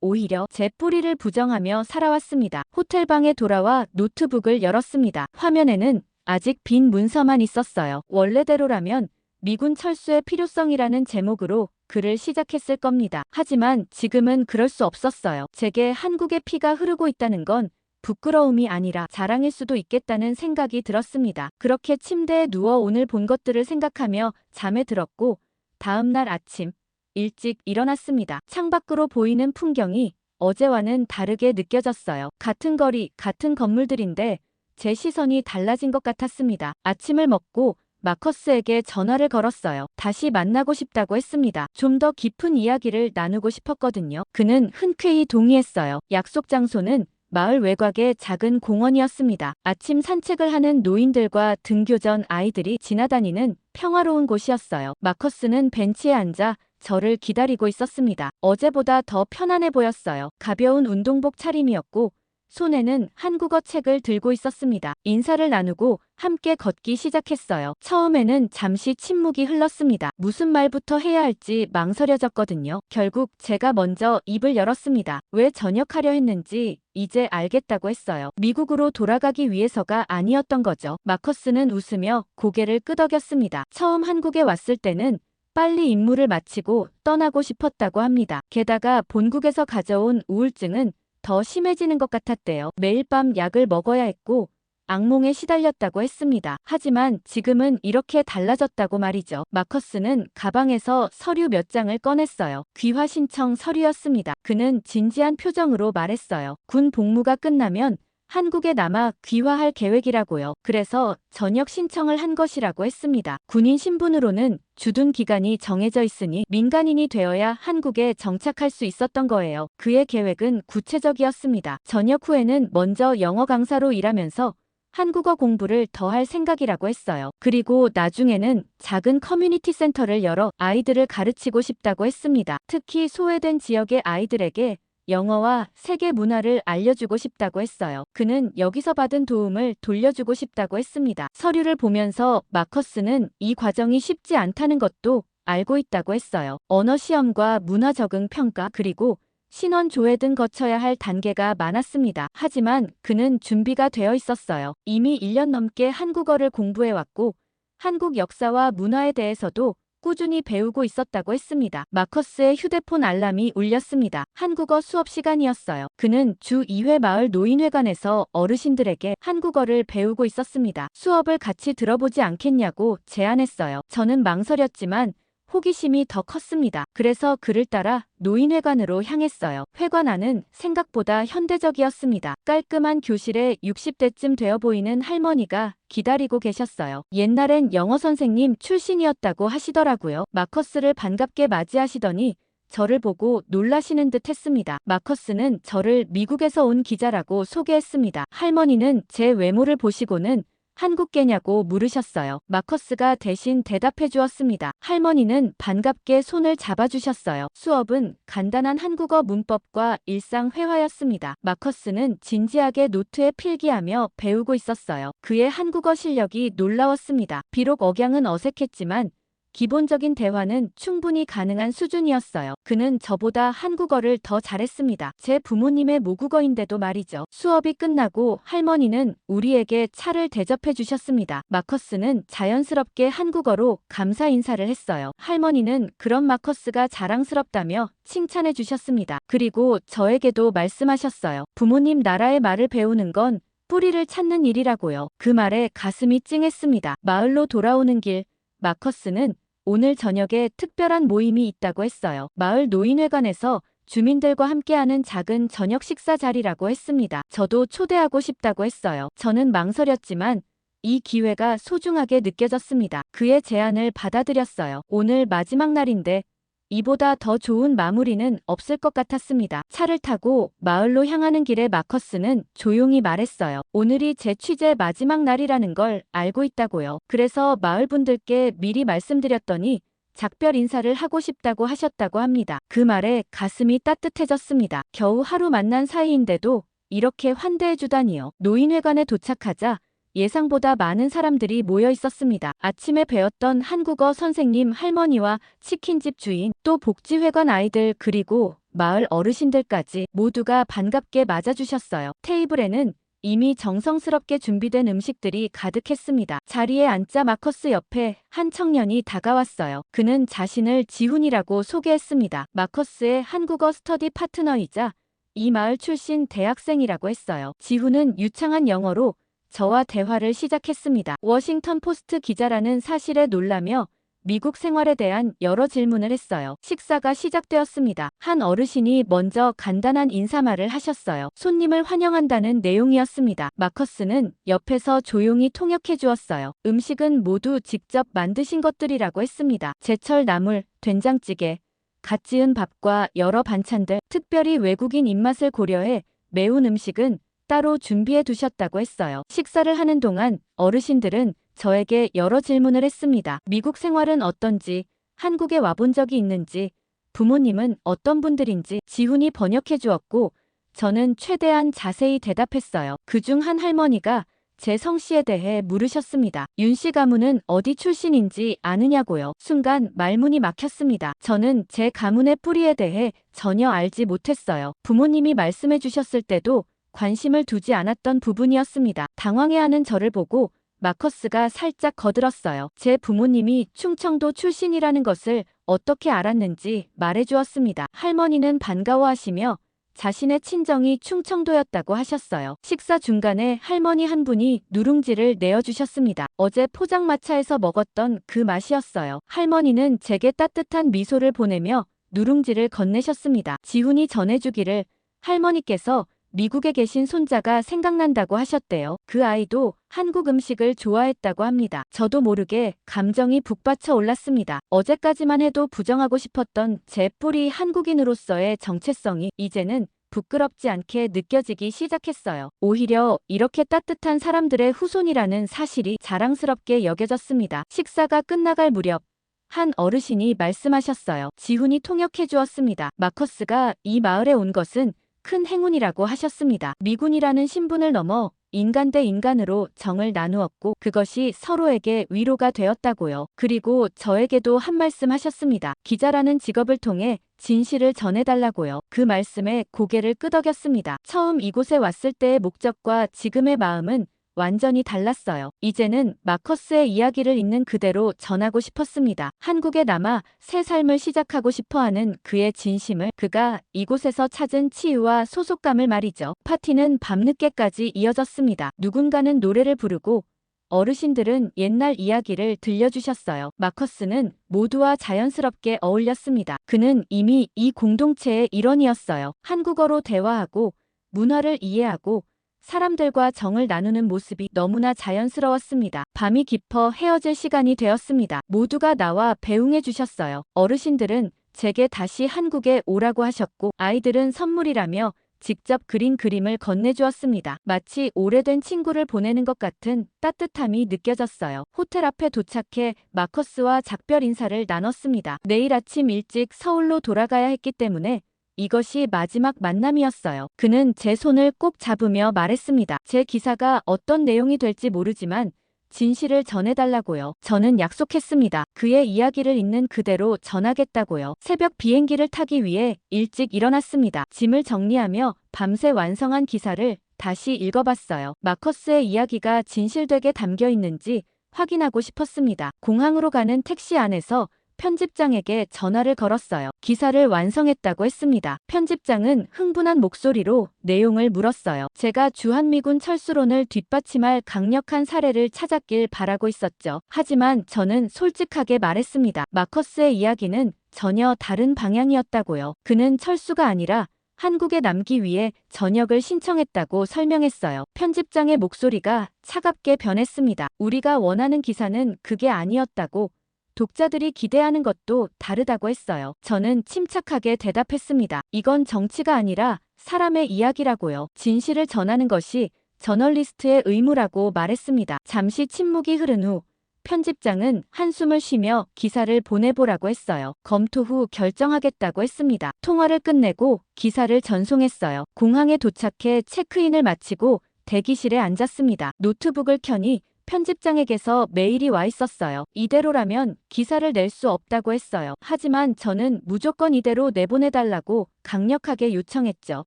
오히려 제 뿌리를 부정하며 살아왔습니다. 호텔방에 돌아와 노트북을 열었습니다. 화면에는 아직 빈 문서만 있었어요. 원래대로라면 미군 철수의 필요성이라는 제목으로 글을 시작했을 겁니다. 하지만 지금은 그럴 수 없었어요. 제게 한국의 피가 흐르고 있다는 건 부끄러움이 아니라 자랑일 수도 있겠다는 생각이 들었습니다. 그렇게 침대에 누워 오늘 본 것들을 생각하며 잠에 들었고 다음 날 아침 일찍 일어났습니다. 창밖으로 보이는 풍경이 어제와는 다르게 느껴졌어요. 같은 거리, 같은 건물들인데 제 시선이 달라진 것 같았습니다. 아침을 먹고 마커스에게 전화를 걸었어요. 다시 만나고 싶다고 했습니다. 좀 더 깊은 이야기를 나누고 싶었거든요. 그는 흔쾌히 동의했어요. 약속 장소는 마을 외곽의 작은 공원이었습니다. 아침 산책을 하는 노인들과 등교 전 아이들이 지나다니는 평화로운 곳이었어요. 마커스는 벤치에 앉아 저를 기다리고 있었습니다. 어제보다 더 편안해 보였어요. 가벼운 운동복 차림이었고 손에는 한국어 책을 들고 있었습니다. 인사를 나누고 함께 걷기 시작했어요. 처음에는 잠시 침묵이 흘렀습니다. 무슨 말부터 해야 할지 망설여졌거든요. 결국 제가 먼저 입을 열었습니다. 왜 전역하려 했는지 이제 알겠다고 했어요. 미국으로 돌아가기 위해서가 아니었던 거죠. 마커스는 웃으며 고개를 끄덕였습니다. 처음 한국에 왔을 때는 빨리 임무를 마치고 떠나고 싶었다고 합니다. 게다가 본국에서 가져온 우울증은 더 심해지는 것 같았대요. 매일 밤 약을 먹어야 했고 악몽에 시달렸다고 했습니다. 하지만 지금은 이렇게 달라졌다고 말이죠. 마커스는 가방에서 서류 몇 장을 꺼냈어요. 귀화 신청 서류였습니다. 그는 진지한 표정으로 말했어요. 군 복무가 끝나면 한국에 남아 귀화할 계획이라고요. 그래서 전역 신청을 한 것이라고 했습니다. 군인 신분으로는 주둔 기간이 정해져 있으니 민간인이 되어야 한국에 정착할 수 있었던 거예요. 그의 계획은 구체적이었습니다. 전역 후에는 먼저 영어 강사로 일하면서 한국어 공부를 더 할 생각이라고 했어요. 그리고 나중에는 작은 커뮤니티 센터를 열어 아이들을 가르치고 싶다고 했습니다. 특히 소외된 지역의 아이들에게 영어와 세계 문화를 알려주고 싶다고 했어요. 그는 여기서 받은 도움을 돌려주고 싶다고 했습니다. 서류를 보면서 마커스는 이 과정이 쉽지 않다는 것도 알고 있다고 했어요. 언어 시험과 문화 적응 평가 그리고 신원 조회 등 거쳐야 할 단계가 많았습니다. 하지만 그는 준비가 되어 있었어요. 이미 1년 넘게 한국어를 공부해왔고 한국 역사와 문화에 대해서도 꾸준히 배우고 있었다고 했습니다. 마커스의 휴대폰 알람이 울렸습니다. 한국어 수업 시간이었어요. 그는 주 2회 마을 노인회관에서 어르신들에게 한국어를 배우고 있었습니다. 수업을 같이 들어보지 않겠냐고 제안했어요. 저는 망설였지만 호기심이 더 컸습니다. 그래서 그를 따라 노인회관으로 향했어요. 회관 안은 생각보다 현대적이었습니다. 깔끔한 교실에 60대쯤 되어 보이는 할머니가 기다리고 계셨어요. 옛날엔 영어 선생님 출신이었다고 하시더라고요. 마커스를 반갑게 맞이하시더니 저를 보고 놀라시는 듯 했습니다. 마커스는 저를 미국에서 온 기자라고 소개했습니다. 할머니는 제 외모를 보시고는 한국계냐고 물으셨어요. 마커스가 대신 대답해 주었습니다. 할머니는 반갑게 손을 잡아주셨어요. 수업은 간단한 한국어 문법과 일상 회화였습니다. 마커스는 진지하게 노트에 필기하며 배우고 있었어요. 그의 한국어 실력이 놀라웠습니다. 비록 억양은 어색했지만 기본적인 대화는 충분히 가능한 수준이었어요. 그는 저보다 한국어를 더 잘했습니다. 제 부모님의 모국어인데도 말이죠. 수업이 끝나고 할머니는 우리에게 차를 대접해 주셨습니다. 마커스는 자연스럽게 한국어로 감사 인사를 했어요. 할머니는 그런 마커스가 자랑스럽다며 칭찬해 주셨습니다. 그리고 저에게도 말씀하셨어요. 부모님 나라의 말을 배우는 건 뿌리를 찾는 일이라고요. 그 말에 가슴이 찡했습니다. 마을로 돌아오는 길, 마커스는 오늘 저녁에 특별한 모임이 있다고 했어요. 마을 노인회관에서 주민들과 함께하는 작은 저녁 식사 자리라고 했습니다. 저도 초대하고 싶다고 했어요. 저는 망설였지만 이 기회가 소중하게 느껴졌습니다. 그의 제안을 받아들였어요. 오늘 마지막 날인데 이보다 더 좋은 마무리는 없을 것 같았습니다. 차를 타고 마을로 향하는 길에 마커스는 조용히 말했어요. 오늘이 제 취재 마지막 날이라는 걸 알고 있다고요. 그래서 마을 분들께 미리 말씀드렸더니 작별 인사를 하고 싶다고 하셨다고 합니다. 그 말에 가슴이 따뜻해졌습니다. 겨우 하루 만난 사이인데도 이렇게 환대해 주다니요. 노인회관에 도착하자 예상보다 많은 사람들이 모여 있었습니다. 아침에 배웠던 한국어 선생님 할머니와 치킨집 주인, 또 복지회관 아이들 그리고 마을 어르신들까지 모두가 반갑게 맞아주셨어요. 테이블에는 이미 정성스럽게 준비된 음식들이 가득했습니다. 자리에 앉자 마커스 옆에 한 청년이 다가왔어요. 그는 자신을 지훈이라고 소개했습니다. 마커스의 한국어 스터디 파트너이자 이 마을 출신 대학생이라고 했어요. 지훈은 유창한 영어로 저와 대화를 시작했습니다. 워싱턴 포스트 기자라는 사실에 놀라며 미국 생활에 대한 여러 질문을 했어요. 식사가 시작되었습니다. 한 어르신이 먼저 간단한 인사말을 하셨어요. 손님을 환영한다는 내용이었습니다. 마커스는 옆에서 조용히 통역해 주었어요. 음식은 모두 직접 만드신 것들이라고 했습니다. 제철 나물, 된장찌개, 갓 지은 밥과 여러 반찬들, 특별히 외국인 입맛을 고려해 매운 음식은 따로 준비해 두셨다고 했어요. 식사를 하는 동안 어르신들은 저에게 여러 질문을 했습니다. 미국 생활은 어떤지, 한국에 와본 적이 있는지, 부모님은 어떤 분들인지 지훈이 번역해 주었고 저는 최대한 자세히 대답했어요. 그중 한 할머니가 제 성씨에 대해 물으셨습니다. 윤씨 가문은 어디 출신인지 아느냐고요. 순간 말문이 막혔습니다. 저는 제 가문의 뿌리에 대해 전혀 알지 못했어요. 부모님이 말씀해 주셨을 때도 관심을 두지 않았던 부분이었습니다. 당황해하는 저를 보고 마커스가 살짝 거들었어요. 제 부모님이 충청도 출신이라는 것을 어떻게 알았는지 말해주었습니다. 할머니는 반가워하시며 자신의 친정이 충청도였다고 하셨어요. 식사 중간에 할머니 한 분이 누룽지를 내어주셨습니다. 어제 포장마차에서 먹었던 그 맛이었어요. 할머니는 제게 따뜻한 미소를 보내며 누룽지를 건네셨습니다. 지훈이 전해주기를 할머니께서 미국에 계신 손자가 생각난다고 하셨대요. 그 아이도 한국 음식을 좋아했다고 합니다. 저도 모르게 감정이 북받쳐 올랐습니다. 어제까지만 해도 부정하고 싶었던 제 뿌리 한국인으로서의 정체성이 이제는 부끄럽지 않게 느껴지기 시작했어요. 오히려 이렇게 따뜻한 사람들의 후손이라는 사실이 자랑스럽게 여겨졌습니다. 식사가 끝나갈 무렵 한 어르신이 말씀하셨어요. 지훈이 통역해 주었습니다. 마커스가 이 마을에 온 것은 큰 행운이라고 하셨습니다. 미군이라는 신분을 넘어 인간 대 인간으로 정을 나누었고 그것이 서로에게 위로가 되었다고요. 그리고 저에게도 한 말씀 하셨습니다. 기자라는 직업을 통해 진실을 전해달라고요. 그 말씀에 고개를 끄덕였습니다. 처음 이곳에 왔을 때의 목적과 지금의 마음은 완전히 달랐어요. 이제는 마커스의 이야기를 있는 그대로 전하고 싶었습니다. 한국에 남아 새 삶을 시작하고 싶어하는 그의 진심을, 그가 이곳에서 찾은 치유와 소속감을 말이죠. 파티는 밤늦게까지 이어졌습니다. 누군가는 노래를 부르고 어르신들은 옛날 이야기를 들려주셨어요. 마커스는 모두와 자연스럽게 어울렸습니다. 그는 이미 이 공동체의 일원이었어요. 한국어로 대화하고 문화를 이해하고 사람들과 정을 나누는 모습이 너무나 자연스러웠습니다. 밤이 깊어 헤어질 시간이 되었습니다. 모두가 나와 배웅해 주셨어요. 어르신들은 제게 다시 한국에 오라고 하셨고 아이들은 선물이라며 직접 그린 그림을 건네주었습니다. 마치 오래된 친구를 보내는 것 같은 따뜻함이 느껴졌어요. 호텔 앞에 도착해 마커스와 작별 인사를 나눴습니다. 내일 아침 일찍 서울로 돌아가야 했기 때문에 이것이 마지막 만남이었어요. 그는 제 손을 꼭 잡으며 말했습니다. 제 기사가 어떤 내용이 될지 모르지만 진실을 전해달라고요. 저는 약속했습니다. 그의 이야기를 있는 그대로 전하겠다고요. 새벽 비행기를 타기 위해 일찍 일어났습니다. 짐을 정리하며 밤새 완성한 기사를 다시 읽어봤어요. 마커스의 이야기가 진실되게 담겨 있는지 확인하고 싶었습니다. 공항으로 가는 택시 안에서 편집장에게 전화를 걸었어요. 기사를 완성했다고 했습니다. 편집장은 흥분한 목소리로 내용을 물었어요. 제가 주한미군 철수론을 뒷받침할 강력한 사례를 찾았길 바라고 있었죠. 하지만 저는 솔직하게 말했습니다. 마커스의 이야기는 전혀 다른 방향이었다고요. 그는 철수가 아니라 한국에 남기 위해 전역을 신청했다고 설명했어요. 편집장의 목소리가 차갑게 변했습니다. 우리가 원하는 기사는 그게 아니었다고, 독자들이 기대하는 것도 다르다고 했어요. 저는 침착하게 대답했습니다. 이건 정치가 아니라 사람의 이야기라고요. 진실을 전하는 것이 저널리스트의 의무라고 말했습니다. 잠시 침묵이 흐른 후 편집장은 한숨을 쉬며 기사를 보내보라고 했어요. 검토 후 결정하겠다고 했습니다. 통화를 끝내고 기사를 전송했어요. 공항에 도착해 체크인을 마치고 대기실에 앉았습니다. 노트북을 켜니 편집장에게서 메일이 와 있었어요. 이대로라면 기사를 낼 수 없다고 했어요. 하지만 저는 무조건 이대로 내보내달라고 강력하게 요청했죠.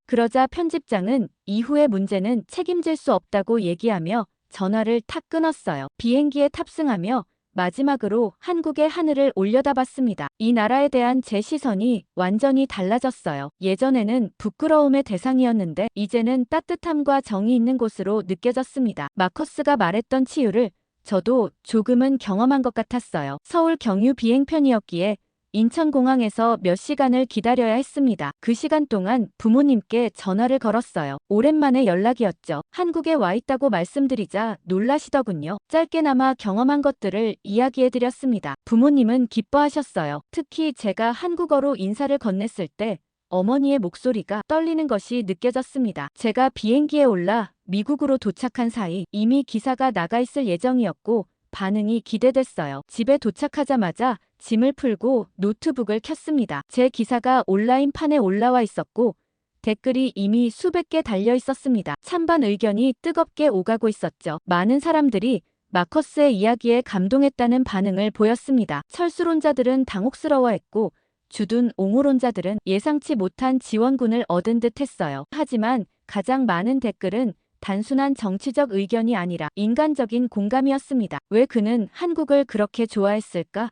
그러자 편집장은 이후의 문제는 책임질 수 없다고 얘기하며 전화를 탁 끊었어요. 비행기에 탑승하며 마지막으로 한국의 하늘을 올려다봤습니다. 이 나라에 대한 제 시선이 완전히 달라졌어요. 예전에는 부끄러움의 대상이었는데 이제는 따뜻함과 정이 있는 곳으로 느껴졌습니다. 마커스가 말했던 치유를 저도 조금은 경험한 것 같았어요. 서울 경유 비행편이었기에 인천공항에서 몇 시간을 기다려야 했습니다. 그 시간 동안 부모님께 전화를 걸었어요. 오랜만에 연락이었죠. 한국에 와 있다고 말씀드리자 놀라시더군요. 짧게나마 경험한 것들을 이야기해드렸습니다. 부모님은 기뻐하셨어요. 특히 제가 한국어로 인사를 건넸을 때 어머니의 목소리가 떨리는 것이 느껴졌습니다. 제가 비행기에 올라 미국으로 도착한 사이 이미 기사가 나가 있을 예정이었고 반응이 기대됐어요. 집에 도착하자마자 짐을 풀고 노트북을 켰습니다. 제 기사가 온라인판에 올라와 있었고 댓글이 이미 수백 개 달려 있었습니다. 찬반 의견이 뜨겁게 오가고 있었죠. 많은 사람들이 마커스의 이야기에 감동했다는 반응을 보였습니다. 철수론자들은 당혹스러워했고 주둔 옹호론자들은 예상치 못한 지원군을 얻은 듯 했어요. 하지만 가장 많은 댓글은 단순한 정치적 의견이 아니라 인간적인 공감이었습니다. 왜 그는 한국을 그렇게 좋아했을까?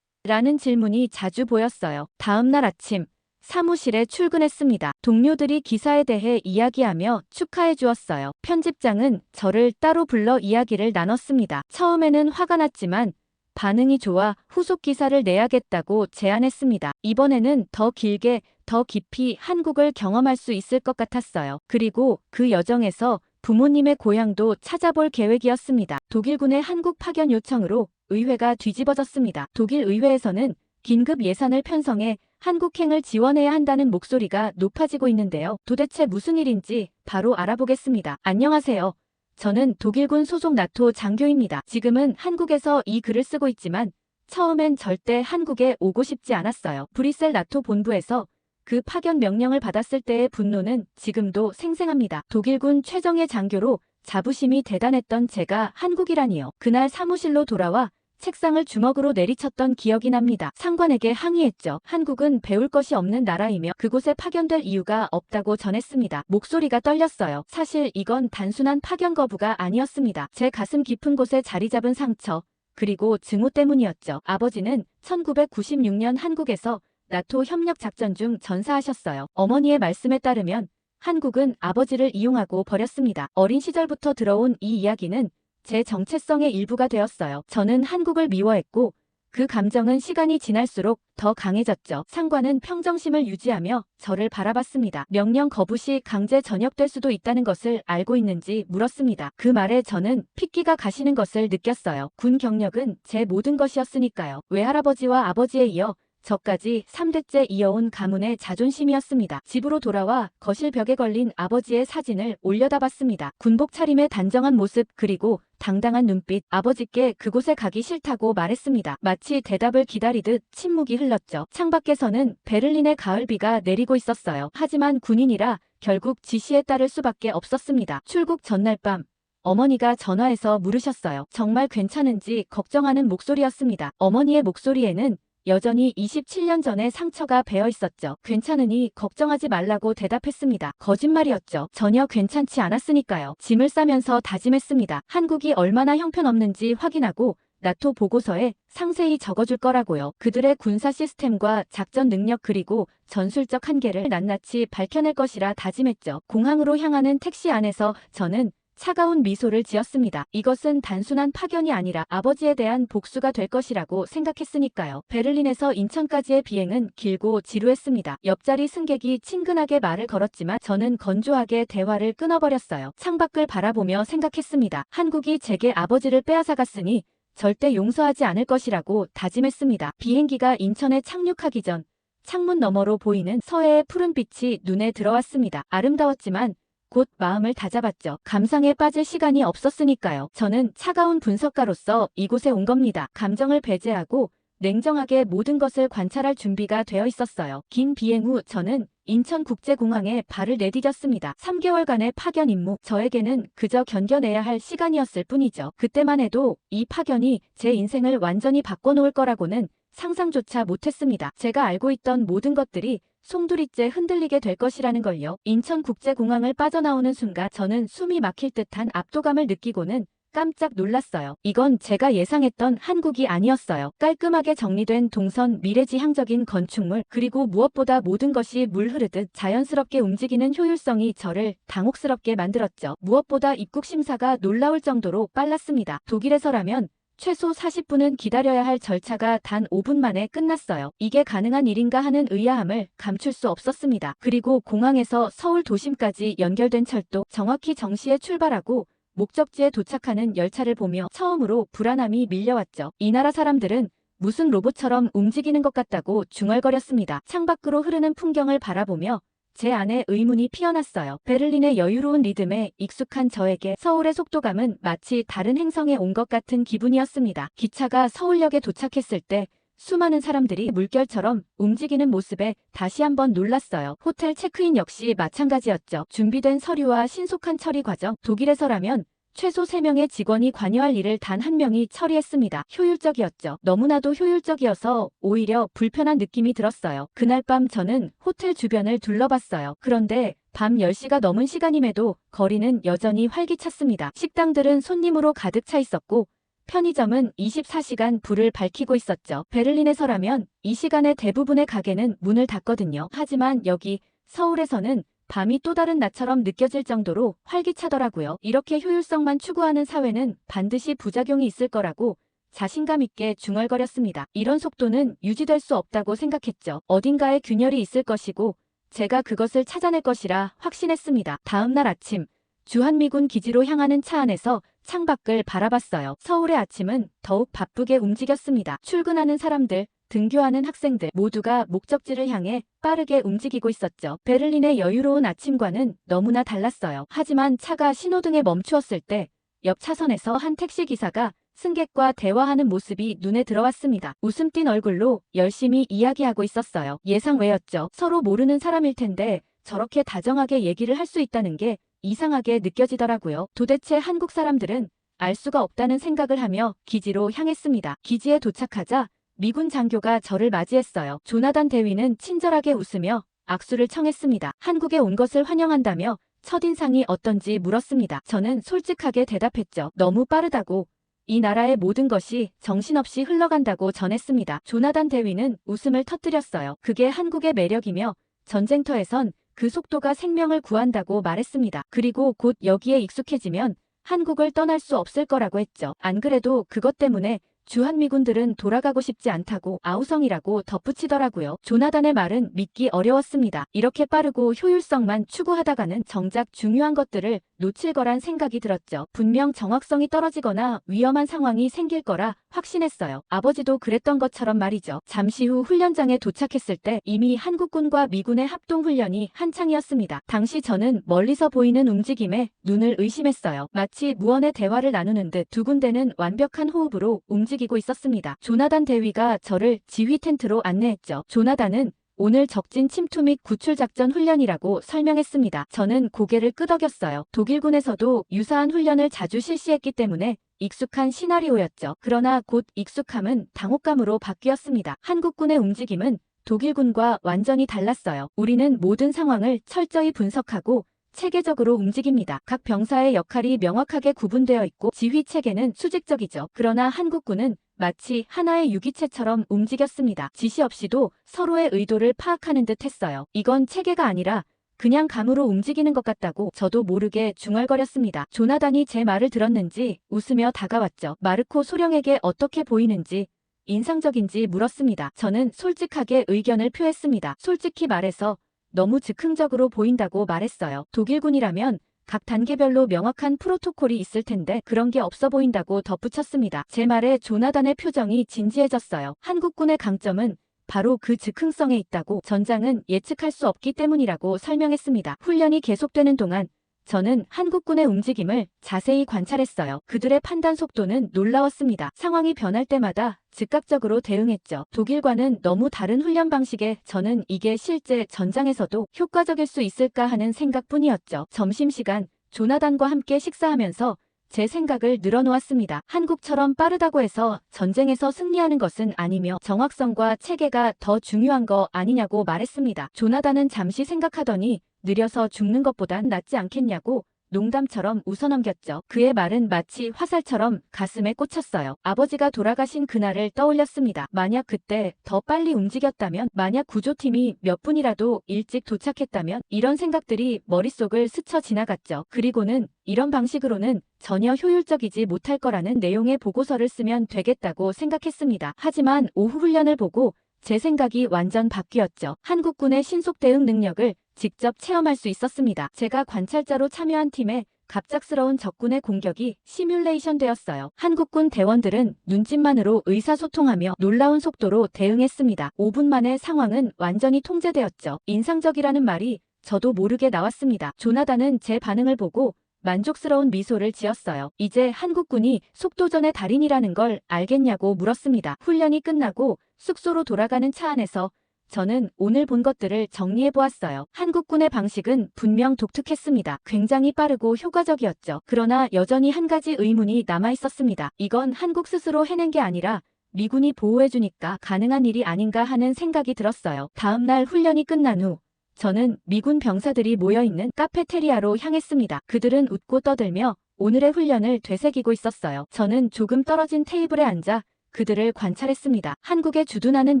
라는 질문이 자주 보였어요. 다음 날 아침 사무실에 출근했습니다. 동료들이 기사에 대해 이야기하며 축하해 주었어요. 편집장은 저를 따로 불러 이야기를 나눴습니다. 처음에는 화가 났지만 반응이 좋아 후속 기사를 내야겠다고 제안했습니다. 이번에는 더 길게, 더 깊이 한국을 경험할 수 있을 것 같았어요. 그리고 그 여정에서 부모님의 고향도 찾아볼 계획이었습니다. 독일군의 한국 파견 요청으로 의회가 뒤집어졌습니다. 독일 의회에서는 긴급 예산을 편성해 한국행을 지원해야 한다는 목소리가 높아지고 있는데요. 도대체 무슨 일인지 바로 알아보겠습니다. 안녕하세요. 저는 독일군 소속 나토 장교입니다. 지금은 한국에서 이 글을 쓰고 있지만 처음엔 절대 한국에 오고 싶지 않았어요. 브뤼셀 나토 본부에서 그 파견 명령을 받았을 때의 분노는 지금도 생생합니다. 독일군 최정예 장교로 자부심이 대단했던 제가 한국이라니요. 그날 사무실로 돌아와 책상을 주먹으로 내리쳤던 기억이 납니다. 상관에게 항의했죠. 한국은 배울 것이 없는 나라이며 그곳에 파견될 이유가 없다고 전했습니다. 목소리가 떨렸어요. 사실 이건 단순한 파견 거부가 아니었습니다. 제 가슴 깊은 곳에 자리 잡은 상처, 그리고 증오 때문이었죠. 아버지는 1996년 한국에서 나토 협력 작전 중 전사하셨어요. 어머니의 말씀에 따르면 한국은 아버지를 이용하고 버렸습니다. 어린 시절부터 들어온 이 이야기는 제 정체성의 일부가 되었어요. 저는 한국을 미워했고 그 감정은 시간이 지날수록 더 강해졌죠. 상관은 평정심을 유지하며 저를 바라봤습니다. 명령 거부 시 강제 전역될 수도 있다는 것을 알고 있는지 물었습니다. 그 말에 저는 핏기가 가시는 것을 느꼈어요. 군 경력은 제 모든 것이었으니까요. 외할아버지와 아버지에 이어 저까지 3대째 이어온 가문의 자존심이었습니다. 집으로 돌아와 거실 벽에 걸린 아버지의 사진을 올려다봤습니다. 군복 차림의 단정한 모습 그리고 당당한 눈빛, 아버지께 그곳에 가기 싫다고 말했습니다. 마치 대답을 기다리듯 침묵이 흘렀죠. 창밖에서는 베를린의 가을비가 내리고 있었어요. 하지만 군인이라 결국 지시에 따를 수밖에 없었습니다. 출국 전날 밤 어머니가 전화해서 물으셨어요. 정말 괜찮은지 걱정하는 목소리였습니다. 어머니의 목소리에는 여전히 27년 전의 상처가 배어 있었죠. 괜찮으니 걱정하지 말라고 대답했습니다. 거짓말이었죠. 전혀 괜찮지 않았으니까요. 짐을 싸면서 다짐했습니다. 한국이 얼마나 형편없는지 확인하고 나토 보고서에 상세히 적어줄 거라고요. 그들의 군사 시스템과 작전 능력 그리고 전술적 한계를 낱낱이 밝혀낼 것이라 다짐했죠. 공항으로 향하는 택시 안에서 저는 차가운 미소를 지었습니다. 이것은 단순한 파견이 아니라 아버지에 대한 복수가 될 것이라고 생각했으니까요. 베를린에서 인천까지의 비행은 길고 지루했습니다. 옆자리 승객이 친근하게 말을 걸었지만 저는 건조하게 대화를 끊어버렸어요. 창밖을 바라보며 생각했습니다. 한국이 제게 아버지를 빼앗아갔으니 절대 용서하지 않을 것이라고 다짐했습니다. 비행기가 인천에 착륙하기 전 창문 너머로 보이는 서해의 푸른 빛이 눈에 들어왔습니다. 아름다웠지만 곧 마음을 다잡았죠. 감상에 빠질 시간이 없었으니까요. 저는 차가운 분석가로서 이곳에 온 겁니다. 감정을 배제하고 냉정하게 모든 것을 관찰할 준비가 되어 있었어요. 긴 비행 후 저는 인천국제공항에 발을 내디뎠습니다. 3개월간의 파견 임무, 저에게는 그저 견뎌내야 할 시간이었을 뿐이죠. 그때만 해도 이 파견이 제 인생을 완전히 바꿔놓을 거라고는 상상조차 못했습니다. 제가 알고 있던 모든 것들이 송두리째 흔들리게 될 것이라는 걸요. 인천국제공항을 빠져나오는 순간 저는 숨이 막힐 듯한 압도감을 느끼고는 깜짝 놀랐어요. 이건 제가 예상했던 한국이 아니었어요. 깔끔하게 정리된 동선, 미래지향적인 건축물, 그리고 무엇보다 모든 것이 물 흐르듯 자연스럽게 움직이는 효율성이 저를 당혹스럽게 만들었죠. 무엇보다 입국 심사가 놀라울 정도로 빨랐습니다. 독일에서라면 최소 40분은 기다려야 할 절차가 단 5분 만에 끝났어요. 이게 가능한 일인가 하는 의아함을 감출 수 없었습니다. 그리고 공항에서 서울 도심까지 연결된 철도, 정확히 정시에 출발하고 목적지에 도착하는 열차를 보며 처음으로 불안함이 밀려왔죠. 이 나라 사람들은 무슨 로봇처럼 움직이는 것 같다고 중얼거렸습니다. 창밖으로 흐르는 풍경을 바라보며 제 안에 의문이 피어났어요. 베를린의 여유로운 리듬에 익숙한 저에게 서울의 속도감은 마치 다른 행성에 온 것 같은 기분이었습니다. 기차가 서울역에 도착했을 때 수많은 사람들이 물결처럼 움직이는 모습에 다시 한번 놀랐어요. 호텔 체크인 역시 마찬가지였죠. 준비된 서류와 신속한 처리 과정, 독일에서라면 최소 3명의 직원이 관여할 일을 단 1명이 처리했습니다. 효율적이었죠. 너무나도 효율적이어서 오히려 불편한 느낌이 들었어요. 그날 밤 저는 호텔 주변을 둘러봤어요. 그런데 밤 10시가 넘은 시간임에도 거리는 여전히 활기찼습니다. 식당들은 손님으로 가득 차 있었고 편의점은 24시간 불을 밝히고 있었죠. 베를린에서라면 이 시간에 대부분의 가게는 문을 닫거든요. 하지만 여기 서울에서는 밤이 또 다른 낮처럼 느껴질 정도로 활기차더라고요. 이렇게 효율성만 추구하는 사회는 반드시 부작용이 있을 거라고 자신감 있게 중얼거렸습니다. 이런 속도는 유지될 수 없다고 생각했죠. 어딘가에 균열이 있을 것이고 제가 그것을 찾아낼 것이라 확신했습니다. 다음 날 아침, 주한미군 기지로 향하는 차 안에서 창밖을 바라봤어요. 서울의 아침은 더욱 바쁘게 움직였습니다. 출근하는 사람들, 등교하는 학생들 모두가 목적지를 향해 빠르게 움직이고 있었죠. 베를린의 여유로운 아침과는 너무나 달랐어요. 하지만 차가 신호등에 멈추었을 때 옆 차선에서 한 택시기사가 승객과 대화하는 모습이 눈에 들어왔습니다. 웃음 띤 얼굴로 열심히 이야기하고 있었어요. 예상 외였죠. 서로 모르는 사람일 텐데 저렇게 다정하게 얘기를 할 수 있다는 게 이상하게 느껴지더라고요. 도대체 한국 사람들은 알 수가 없다는 생각을 하며 기지로 향했습니다. 기지에 도착하자 미군 장교가 저를 맞이했어요. 조나단 대위는 친절하게 웃으며 악수를 청했습니다. 한국에 온 것을 환영한다며 첫인상이 어떤지 물었습니다. 저는 솔직하게 대답했죠. 너무 빠르다고. 이 나라의 모든 것이 정신없이 흘러간다고 전했습니다. 조나단 대위는 웃음을 터뜨렸어요. 그게 한국의 매력이며 전쟁터에선 그 속도가 생명을 구한다고 말했습니다. 그리고 곧 여기에 익숙해지면 한국을 떠날 수 없을 거라고 했죠. 안 그래도 그것 때문에 주한미군들은 돌아가고 싶지 않다고 아우성이라고 덧붙이더라고요. 조나단의 말은 믿기 어려웠습니다. 이렇게 빠르고 효율성만 추구하다가는 정작 중요한 것들을 놓칠 거란 생각이 들었죠. 분명 정확성이 떨어지거나 위험한 상황이 생길 거라 확신했어요. 아버지도 그랬던 것처럼 말이죠. 잠시 후 훈련장에 도착했을 때 이미 한국군과 미군의 합동훈련이 한창이었습니다. 당시 저는 멀리서 보이는 움직임에 눈을 의심했어요. 마치 무언의 대화를 나누는 듯 두 군데는 완벽한 호흡으로 움직이고 있었습니다. 조나단 대위가 저를 지휘 텐트로 안내했죠. 조나단은 오늘 적진 침투 및 구출작전 훈련이라고 설명했습니다. 저는 고개를 끄덕였어요. 독일군에서도 유사한 훈련을 자주 실시했기 때문에 익숙한 시나리오였죠. 그러나 곧 익숙함은 당혹감으로 바뀌었습니다. 한국군의 움직임은 독일군과 완전히 달랐어요. 우리는 모든 상황을 철저히 분석하고 체계적으로 움직입니다. 각 병사의 역할이 명확하게 구분되어 있고 지휘 체계는 수직적이죠. 그러나 한국군은 마치 하나의 유기체처럼 움직였습니다. 지시 없이도 서로의 의도를 파악하는 듯 했어요. 이건 체계가 아니라 그냥 감으로 움직이는 것 같다고 저도 모르게 중얼거렸습니다. 조나단이 제 말을 들었는지 웃으며 다가왔죠. 마르코 소령에게 어떻게 보이는지 인상적인지 물었습니다. 저는 솔직하게 의견을 표했습니다. 솔직히 말해서 너무 즉흥적으로 보인다고 말했어요. 독일군이라면 각 단계별로 명확한 프로토콜이 있을 텐데 그런 게 없어 보인다고 덧붙였습니다. 제 말에 조나단의 표정이 진지해졌어요. 한국군의 강점은 바로 그 즉흥성에 있다고, 전장은 예측할 수 없기 때문이라고 설명했습니다. 훈련이 계속되는 동안 저는 한국군의 움직임을 자세히 관찰했어요. 그들의 판단 속도는 놀라웠습니다. 상황이 변할 때마다 즉각적으로 대응했죠. 독일과는 너무 다른 훈련 방식에 저는 이게 실제 전장에서도 효과적일 수 있을까 하는 생각뿐이었죠. 점심시간 조나단과 함께 식사하면서 제 생각을 늘어놓았습니다. 한국처럼 빠르다고 해서 전쟁에서 승리하는 것은 아니며 정확성과 체계가 더 중요한 거 아니냐고 말했습니다. 조나단은 잠시 생각하더니 느려서 죽는 것보단 낫지 않겠냐고 농담처럼 웃어넘겼죠. 그의 말은 마치 화살처럼 가슴에 꽂혔어요. 아버지가 돌아가신 그날을 떠올렸습니다. 만약 그때 더 빨리 움직였다면, 만약 구조팀이 몇 분이라도 일찍 도착했다면, 이런 생각들이 머릿속을 스쳐 지나갔죠. 그리고는 이런 방식으로는 전혀 효율적이지 못할 거라는 내용의 보고서를 쓰면 되겠다고 생각했습니다. 하지만 오후 훈련을 보고 제 생각이 완전 바뀌었죠. 한국군의 신속 대응 능력을 직접 체험할 수 있었습니다. 제가 관찰자로 참여한 팀에 갑작스러운 적군의 공격이 시뮬레이션 되었어요. 한국군 대원들은 눈짓만으로 의사소통하며 놀라운 속도로 대응했습니다. 5분 만에 상황은 완전히 통제되었죠. 인상적이라는 말이 저도 모르게 나왔습니다. 조나단은 제 반응을 보고 만족스러운 미소를 지었어요. 이제 한국군이 속도전의 달인이라는 걸 알겠냐고 물었습니다. 훈련이 끝나고 숙소로 돌아가는 차 안에서 저는 오늘 본 것들을 정리해보았어요. 한국군의 방식은 분명 독특했습니다. 굉장히 빠르고 효과적이었죠. 그러나 여전히 한 가지 의문이 남아있었습니다. 이건 한국 스스로 해낸 게 아니라 미군이 보호해주니까 가능한 일이 아닌가 하는 생각이 들었어요. 다음 날 훈련이 끝난 후 저는 미군 병사들이 모여있는 카페테리아로 향했습니다. 그들은 웃고 떠들며 오늘의 훈련을 되새기고 있었어요. 저는 조금 떨어진 테이블에 앉아 그들을 관찰했습니다. 한국에 주둔하는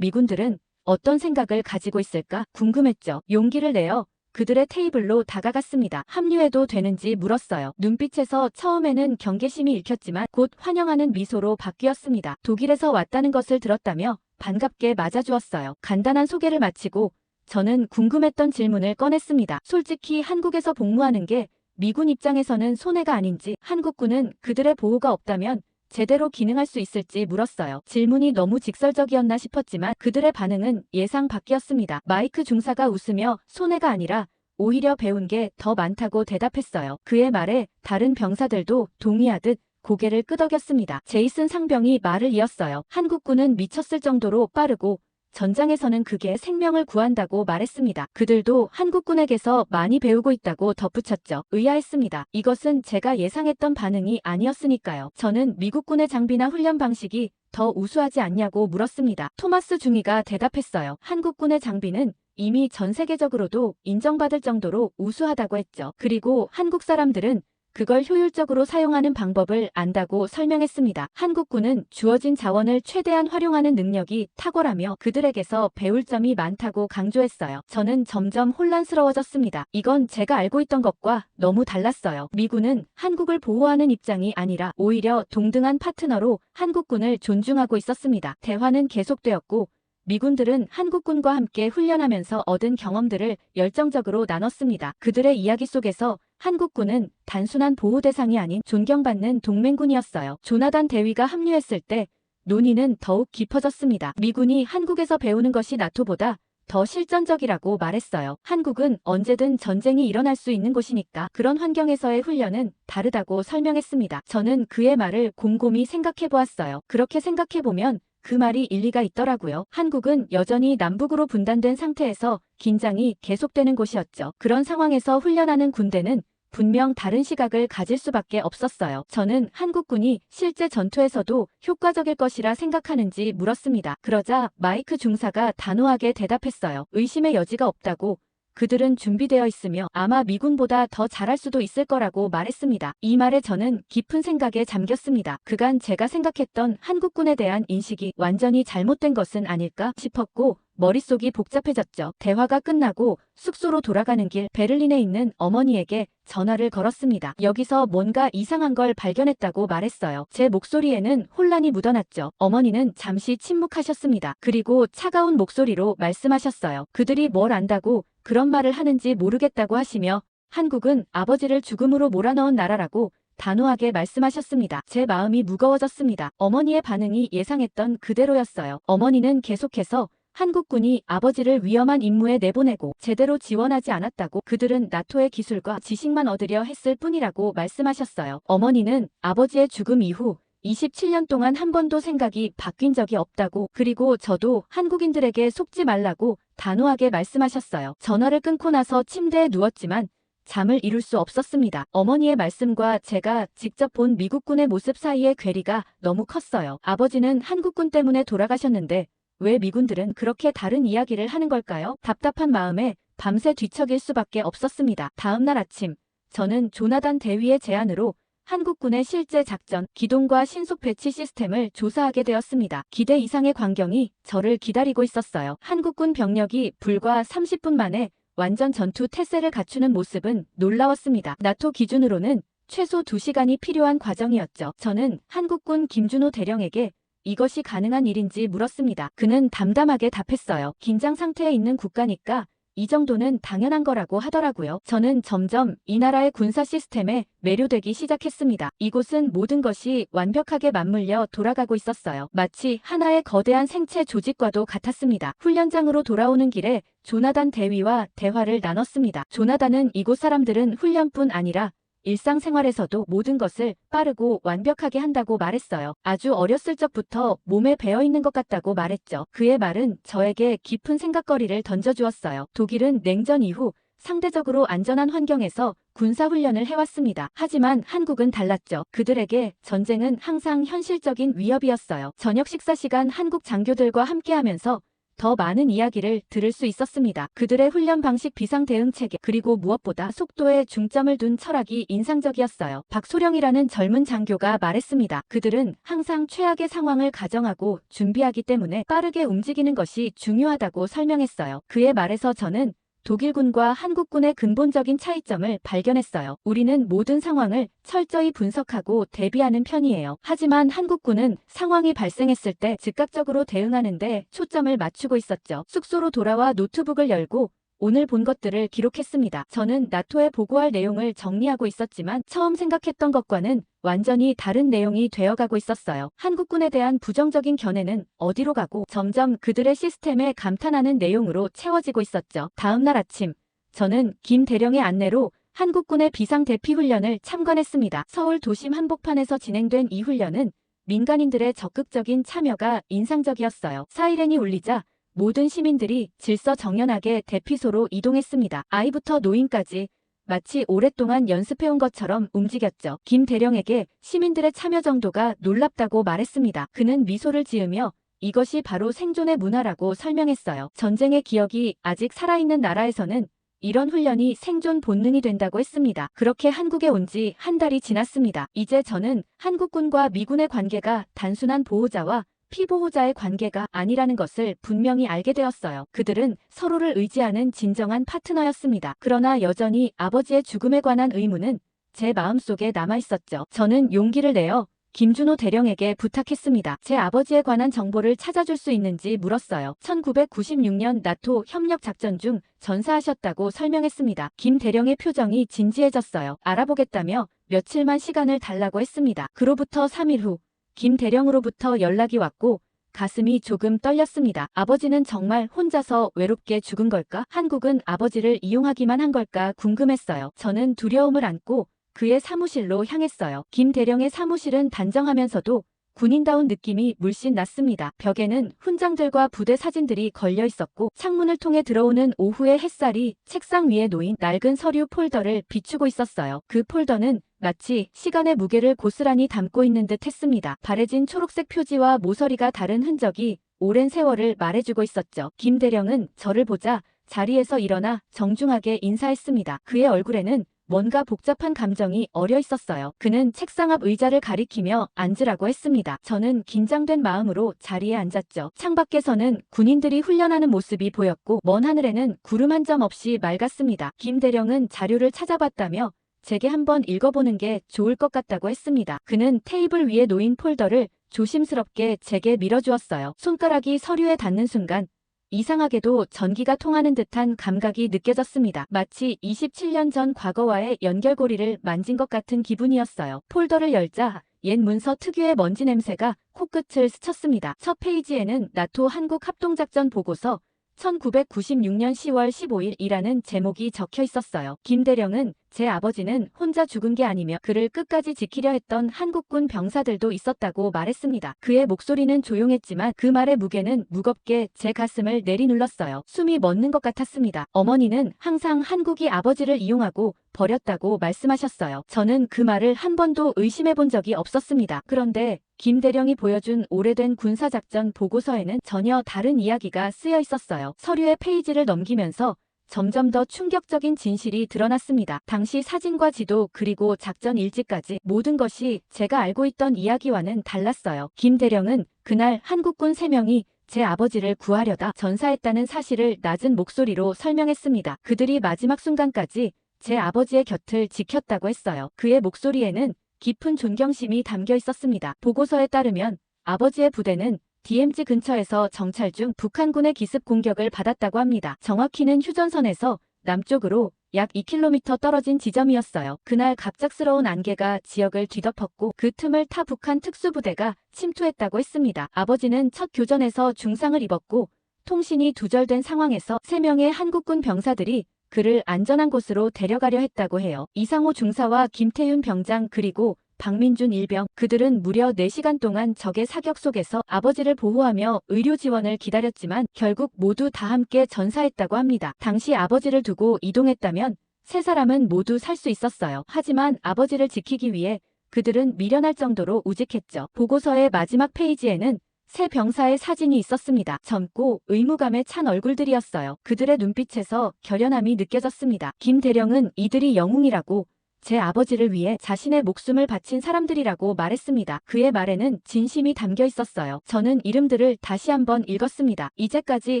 미군들은 어떤 생각을 가지고 있을까 궁금했죠. 용기를 내어 그들의 테이블로 다가갔습니다. 합류해도 되는지 물었어요. 눈빛에서 처음에는 경계심이 읽혔지만 곧 환영하는 미소로 바뀌었습니다. 독일에서 왔다는 것을 들었다며 반갑게 맞아주었어요. 간단한 소개를 마치고 저는 궁금했던 질문을 꺼냈습니다. 솔직히 한국에서 복무하는 게 미군 입장에서는 손해가 아닌지, 한국군은 그들의 보호가 없다면 제대로 기능할 수 있을지 물었어요. 질문이 너무 직설적이었나 싶었지만 그들의 반응은 예상 밖이었습니다. 마이크 중사가 웃으며 손해가 아니라 오히려 배운 게 더 많다고 대답했어요. 그의 말에 다른 병사들도 동의하듯 고개를 끄덕였습니다. 제이슨 상병이 말을 이었어요. 한국군은 미쳤을 정도로 빠르고 전장에서는 그게 생명을 구한다고 말했습니다. 그들도 한국군에게서 많이 배우고 있다고 덧붙였죠. 의아했습니다. 이것은 제가 예상했던 반응이 아니었으니까요. 저는 미국군의 장비나 훈련 방식이 더 우수하지 않냐고 물었습니다. 토마스 중위가 대답했어요. 한국군의 장비는 이미 전 세계적으로도 인정받을 정도로 우수하다고 했죠. 그리고 한국 사람들은 그걸 효율적으로 사용하는 방법을 안다고 설명했습니다. 한국군은 주어진 자원을 최대한 활용하는 능력이 탁월하며 그들에게서 배울 점이 많다고 강조했어요. 저는 점점 혼란스러워졌습니다. 이건 제가 알고 있던 것과 너무 달랐어요. 미군은 한국을 보호하는 입장이 아니라 오히려 동등한 파트너로 한국군을 존중하고 있었습니다. 대화는 계속되었고 미군들은 한국군과 함께 훈련하면서 얻은 경험들을 열정적으로 나눴습니다. 그들의 이야기 속에서 한국군은 단순한 보호 대상이 아닌 존경받는 동맹군이었어요. 조나단 대위가 합류했을 때 논의는 더욱 깊어졌습니다. 미군이 한국에서 배우는 것이 나토보다 더 실전적이라고 말했어요. 한국은 언제든 전쟁이 일어날 수 있는 곳이니까 그런 환경에서의 훈련은 다르다고 설명했습니다. 저는 그의 말을 곰곰이 생각해 보았어요. 그렇게 생각해 보면 그 말이 일리가 있더라고요. 한국은 여전히 남북으로 분단된 상태에서 긴장이 계속되는 곳이었죠. 그런 상황에서 훈련하는 군대는 분명 다른 시각을 가질 수밖에 없었어요. 저는 한국군이 실제 전투에서도 효과적일 것이라 생각하는지 물었습니다. 그러자 마이크 중사가 단호하게 대답했어요. 의심의 여지가 없다고. 그들은 준비되어 있으며 아마 미군보다 더 잘할 수도 있을 거라고 말했습니다. 이 말에 저는 깊은 생각에 잠겼습니다. 그간 제가 생각했던 한국군에 대한 인식이 완전히 잘못된 것은 아닐까 싶었고 머릿속이 복잡해졌죠. 대화가 끝나고 숙소로 돌아가는 길 베를린에 있는 어머니에게 전화를 걸었습니다. 여기서 뭔가 이상한 걸 발견했다고 말했어요. 제 목소리에는 혼란이 묻어났죠. 어머니는 잠시 침묵하셨습니다. 그리고 차가운 목소리로 말씀하셨어요. 그들이 뭘 안다고 그런 말을 하는지 모르겠다고 하시며 한국은 아버지를 죽음으로 몰아넣은 나라라고 단호하게 말씀하셨습니다. 제 마음이 무거워졌습니다. 어머니의 반응이 예상했던 그대로였어요. 어머니는 계속해서 한국군이 아버지를 위험한 임무에 내보내고 제대로 지원하지 않았다고 그들은 나토의 기술과 지식만 얻으려 했을 뿐이라고 말씀하셨어요. 어머니는 아버지의 죽음 이후 27년 동안 한 번도 생각이 바뀐 적이 없다고 그리고 저도 한국인들에게 속지 말라고 단호하게 말씀하셨어요. 전화를 끊고 나서 침대에 누웠지만 잠을 이룰 수 없었습니다. 어머니의 말씀과 제가 직접 본 미국군의 모습 사이의 괴리가 너무 컸어요. 아버지는 한국군 때문에 돌아가셨는데 왜 미군들은 그렇게 다른 이야기를 하는 걸까요? 답답한 마음에 밤새 뒤척일 수밖에 없었습니다. 다음 날 아침, 저는 조나단 대위의 제안으로 한국군의 실제 작전, 기동과 신속 배치 시스템을 조사하게 되었습니다. 기대 이상의 광경이 저를 기다리고 있었어요. 한국군 병력이 불과 30분 만에 완전 전투 태세를 갖추는 모습은 놀라웠습니다. 나토 기준으로는 최소 2시간이 필요한 과정이었죠. 저는 한국군 김준호 대령에게 이것이 가능한 일인지 물었습니다. 그는 담담하게 답했어요. 긴장 상태에 있는 국가니까 이 정도는 당연한 거라고 하더라고요. 저는 점점 이 나라의 군사 시스템에 매료되기 시작했습니다. 이곳은 모든 것이 완벽하게 맞물려 돌아가고 있었어요. 마치 하나의 거대한 생체 조직과도 같았습니다. 훈련장으로 돌아오는 길에 조나단 대위와 대화를 나눴습니다. 조나단은 이곳 사람들은 훈련뿐 아니라 일상생활에서도 모든 것을 빠르고 완벽하게 한다고 말했어요. 아주 어렸을 적부터 몸에 배어있는 것 같다고 말했죠. 그의 말은 저에게 깊은 생각거리를 던져주었어요. 독일은 냉전 이후 상대적으로 안전한 환경에서 군사훈련을 해왔습니다. 하지만 한국은 달랐죠. 그들에게 전쟁은 항상 현실적인 위협이었어요. 저녁 식사 시간 한국 장교들과 함께하면서 더 많은 이야기를 들을 수 있었습니다. 그들의 훈련 방식 비상 대응 체계 그리고 무엇보다 속도에 중점을 둔 철학이 인상적이었어요. 박소령이라는 젊은 장교가 말했습니다. 그들은 항상 최악의 상황을 가정하고 준비하기 때문에 빠르게 움직이는 것이 중요하다고 설명했어요. 그의 말에서 저는 독일군과 한국군의 근본적인 차이점을 발견했어요. 우리는 모든 상황을 철저히 분석하고 대비하는 편이에요. 하지만 한국군은 상황이 발생했을 때 즉각적으로 대응하는데 초점을 맞추고 있었죠. 숙소로 돌아와 노트북을 열고 오늘 본 것들을 기록했습니다. 저는 나토에 보고할 내용을 정리하고 있었지만 처음 생각했던 것과는 완전히 다른 내용이 되어가고 있었어요. 한국군에 대한 부정적인 견해는 어디로 가고 점점 그들의 시스템에 감탄하는 내용으로 채워지고 있었죠. 다음 날 아침, 저는 김 대령의 안내로 한국군의 비상대피훈련을 참관했습니다. 서울 도심 한복판에서 진행된 이 훈련은 민간인들의 적극적인 참여가 인상적이었어요. 사이렌이 울리자 모든 시민들이 질서정연하게 대피소로 이동했습니다. 아이부터 노인까지 마치 오랫동안 연습해온 것처럼 움직였죠. 김 대령에게 시민들의 참여 정도가 놀랍다고 말했습니다. 그는 미소를 지으며 이것이 바로 생존의 문화라고 설명했어요. 전쟁의 기억이 아직 살아있는 나라에서는 이런 훈련이 생존 본능이 된다고 했습니다. 그렇게 한국에 온 지 한 달이 지났습니다. 이제 저는 한국군과 미군의 관계가 단순한 보호자와 피보호자의 관계가 아니라는 것을 분명히 알게 되었어요. 그들은 서로를 의지하는 진정한 파트너였습니다. 그러나 여전히 아버지의 죽음에 관한 의문은 제 마음속에 남아있었죠. 저는 용기를 내어 김준호 대령에게 부탁했습니다. 제 아버지에 관한 정보를 찾아줄 수 있는지 물었어요. 1996년 나토 협력 작전 중 전사하셨다고 설명했습니다. 김 대령의 표정이 진지해졌어요. 알아보겠다며 며칠만 시간을 달라고 했습니다. 그로부터 3일 후 김 대령으로부터 연락이 왔고 가슴이 조금 떨렸습니다. 아버지는 정말 혼자서 외롭게 죽은 걸까? 한국은 아버지를 이용하기만 한 걸까 궁금했어요. 저는 두려움을 안고 그의 사무실로 향했어요. 김 대령의 사무실은 단정하면서도 군인다운 느낌이 물씬 났습니다. 벽에는 훈장들과 부대 사진들이 걸려 있었고 창문을 통해 들어오는 오후의 햇살이 책상 위에 놓인 낡은 서류 폴더를 비추고 있었어요. 그 폴더는 마치 시간의 무게를 고스란히 담고 있는 듯 했습니다. 바래진 초록색 표지와 모서리가 다른 흔적이 오랜 세월을 말해주고 있었죠. 김 대령은 저를 보자 자리에서 일어나 정중하게 인사했습니다. 그의 얼굴에는 뭔가 복잡한 감정이 어려 있었어요. 그는 책상 앞 의자를 가리키며 앉으라고 했습니다. 저는 긴장된 마음으로 자리에 앉았죠. 창밖에서는 군인들이 훈련하는 모습이 보였고 먼 하늘에는 구름 한 점 없이 맑았습니다. 김 대령은 자료를 찾아봤다며 제게 한번 읽어보는 게 좋을 것 같다고 했습니다. 그는 테이블 위에 놓인 폴더를 조심스럽게 제게 밀어주었어요. 손가락이 서류에 닿는 순간 이상하게도 전기가 통하는 듯한 감각이 느껴졌습니다. 마치 27년 전 과거와의 연결고리를 만진 것 같은 기분이었어요. 폴더를 열자 옛 문서 특유의 먼지 냄새가 코끝을 스쳤습니다. 첫 페이지에는 나토 한국 합동작전 보고서 1996년 10월 15일이라는 제목이 적혀 있었어요. 김 대령은 제 아버지는 혼자 죽은 게 아니며 그를 끝까지 지키려 했던 한국군 병사들도 있었다고 말했습니다. 그의 목소리는 조용했지만 그 말의 무게는 무겁게 제 가슴을 내리눌렀어요. 숨이 멎는 것 같았습니다. 어머니는 항상 한국이 아버지를 이용하고 버렸다고 말씀하셨어요. 저는 그 말을 한 번도 의심해 본 적이 없었습니다. 그런데 김 대령이 보여준 오래된 군사작전 보고서에는 전혀 다른 이야기가 쓰여 있었어요. 서류의 페이지를 넘기면서 점점 더 충격적인 진실이 드러났습니다. 당시 사진과 지도 그리고 작전 일지까지 모든 것이 제가 알고 있던 이야기와는 달랐어요. 김 대령은 그날 한국군 3명이 제 아버지를 구하려다 전사했다는 사실을 낮은 목소리로 설명했습니다. 그들이 마지막 순간까지 제 아버지의 곁을 지켰다고 했어요. 그의 목소리에는 깊은 존경심이 담겨 있었습니다. 보고서에 따르면 아버지의 부대는 DMZ 근처에서 정찰 중 북한군의 기습 공격을 받았다고 합니다. 정확히는 휴전선에서 남쪽으로 약 2km 떨어진 지점이었어요. 그날 갑작스러운 안개가 지역을 뒤덮었고 그 틈을 타 북한 특수부대가 침투했다고 했습니다. 아버지는 첫 교전에서 중상을 입었고 통신이 두절된 상황에서 3명의 한국군 병사들이 그를 안전한 곳으로 데려가려 했다고 해요. 이상호 중사와 김태윤 병장 그리고 박민준 일병 그들은 무려 4시간 동안 적의 사격 속에서 아버지를 보호하며 의료 지원을 기다렸지만 결국 모두 다 함께 전사했다고 합니다. 당시 아버지를 두고 이동했다면 3사람은 모두 살 수 있었어요. 하지만 아버지를 지키기 위해 그들은 미련할 정도로 우직했죠. 보고서의 마지막 페이지에는 3 병사의 사진이 있었습니다. 젊고 의무감에 찬 얼굴들이었어요. 그들의 눈빛에서 결연함이 느껴졌습니다. 김 대령은 이들이 영웅이라고 제 아버지를 위해 자신의 목숨을 바친 사람들이라고 말했습니다. 그의 말에는 진심이 담겨 있었어요. 저는 이름들을 다시 한번 읽었습니다. 이제까지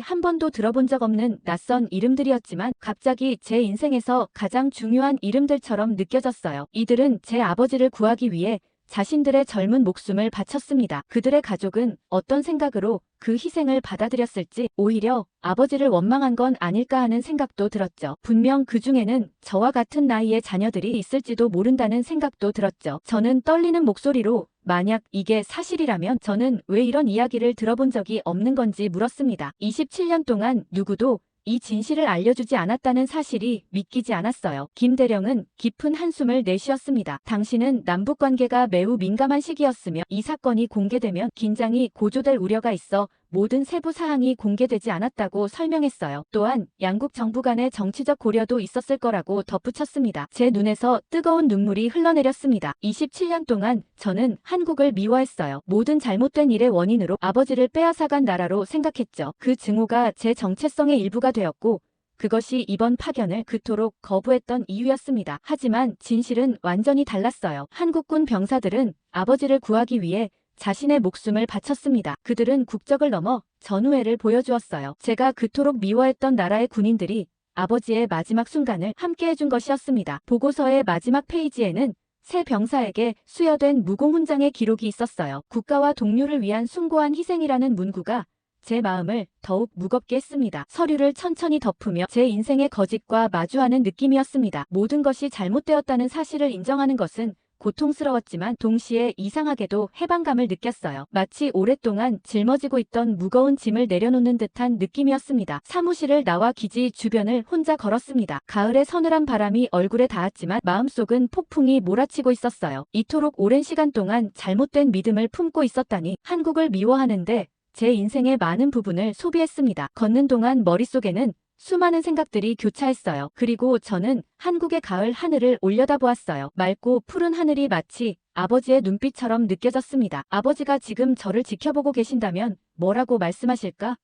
한 번도 들어본 적 없는 낯선 이름들이었지만 갑자기 제 인생에서 가장 중요한 이름들처럼 느껴졌어요. 이들은 제 아버지를 구하기 위해 자신들의 젊은 목숨을 바쳤습니다. 그들의 가족은 어떤 생각으로 그 희생을 받아들였을지 오히려 아버지를 원망한 건 아닐까 하는 생각도 들었죠. 분명 그 중에는 저와 같은 나이의 자녀들이 있을지도 모른다는 생각도 들었죠. 저는 떨리는 목소리로 만약 이게 사실이라면 저는 왜 이런 이야기를 들어본 적이 없는 건지 물었습니다. 27년 동안 누구도 이 진실을 알려주지 않았다는 사실이 믿기지 않았어요. 김 대령은 깊은 한숨을 내쉬었습니다. 당신은 남북관계가 매우 민감한 시기였으며 이 사건이 공개되면 긴장이 고조될 우려가 있어 모든 세부 사항이 공개되지 않았다고 설명했어요. 또한 양국 정부 간의 정치적 고려도 있었을 거라고 덧붙였습니다. 제 눈에서 뜨거운 눈물이 흘러내렸습니다. 27년 동안 저는 한국을 미워했어요. 모든 잘못된 일의 원인으로 아버지를 빼앗아간 나라로 생각했죠. 그 증오가 제 정체성의 일부가 되었고 그것이 이번 파견을 그토록 거부했던 이유였습니다. 하지만 진실은 완전히 달랐어요. 한국군 병사들은 아버지를 구하기 위해 자신의 목숨을 바쳤습니다. 그들은 국적을 넘어 전우애를 보여주었어요. 제가 그토록 미워했던 나라의 군인들이 아버지의 마지막 순간을 함께 해준 것이었습니다. 보고서의 마지막 페이지에는 세 병사에게 수여된 무공훈장의 기록이 있었어요. 국가와 동료를 위한 숭고한 희생이라는 문구가 제 마음을 더욱 무겁게 했습니다. 서류를 천천히 덮으며 제 인생의 거짓과 마주하는 느낌이었습니다. 모든 것이 잘못되었다는 사실을 인정하는 것은 고통스러웠지만 동시에 이상하게도 해방감을 느꼈어요. 마치 오랫동안 짊어지고 있던 무거운 짐을 내려놓는 듯한 느낌이었습니다. 사무실을 나와 기지 주변을 혼자 걸었습니다. 가을의 서늘한 바람이 얼굴에 닿았지만 마음속은 폭풍이 몰아치고 있었어요. 이토록 오랜 시간 동안 잘못된 믿음을 품고 있었다니, 한국을 미워하는데 제 인생의 많은 부분을 소비했습니다. 걷는 동안 머릿속에는 수많은 생각들이 교차했어요. 그리고 저는 한국의 가을 하늘을 올려다보았어요. 맑고 푸른 하늘이 마치 아버지의 눈빛처럼 느껴졌습니다. 아버지가 지금 저를 지켜보고 계신다면 뭐라고 말씀하실까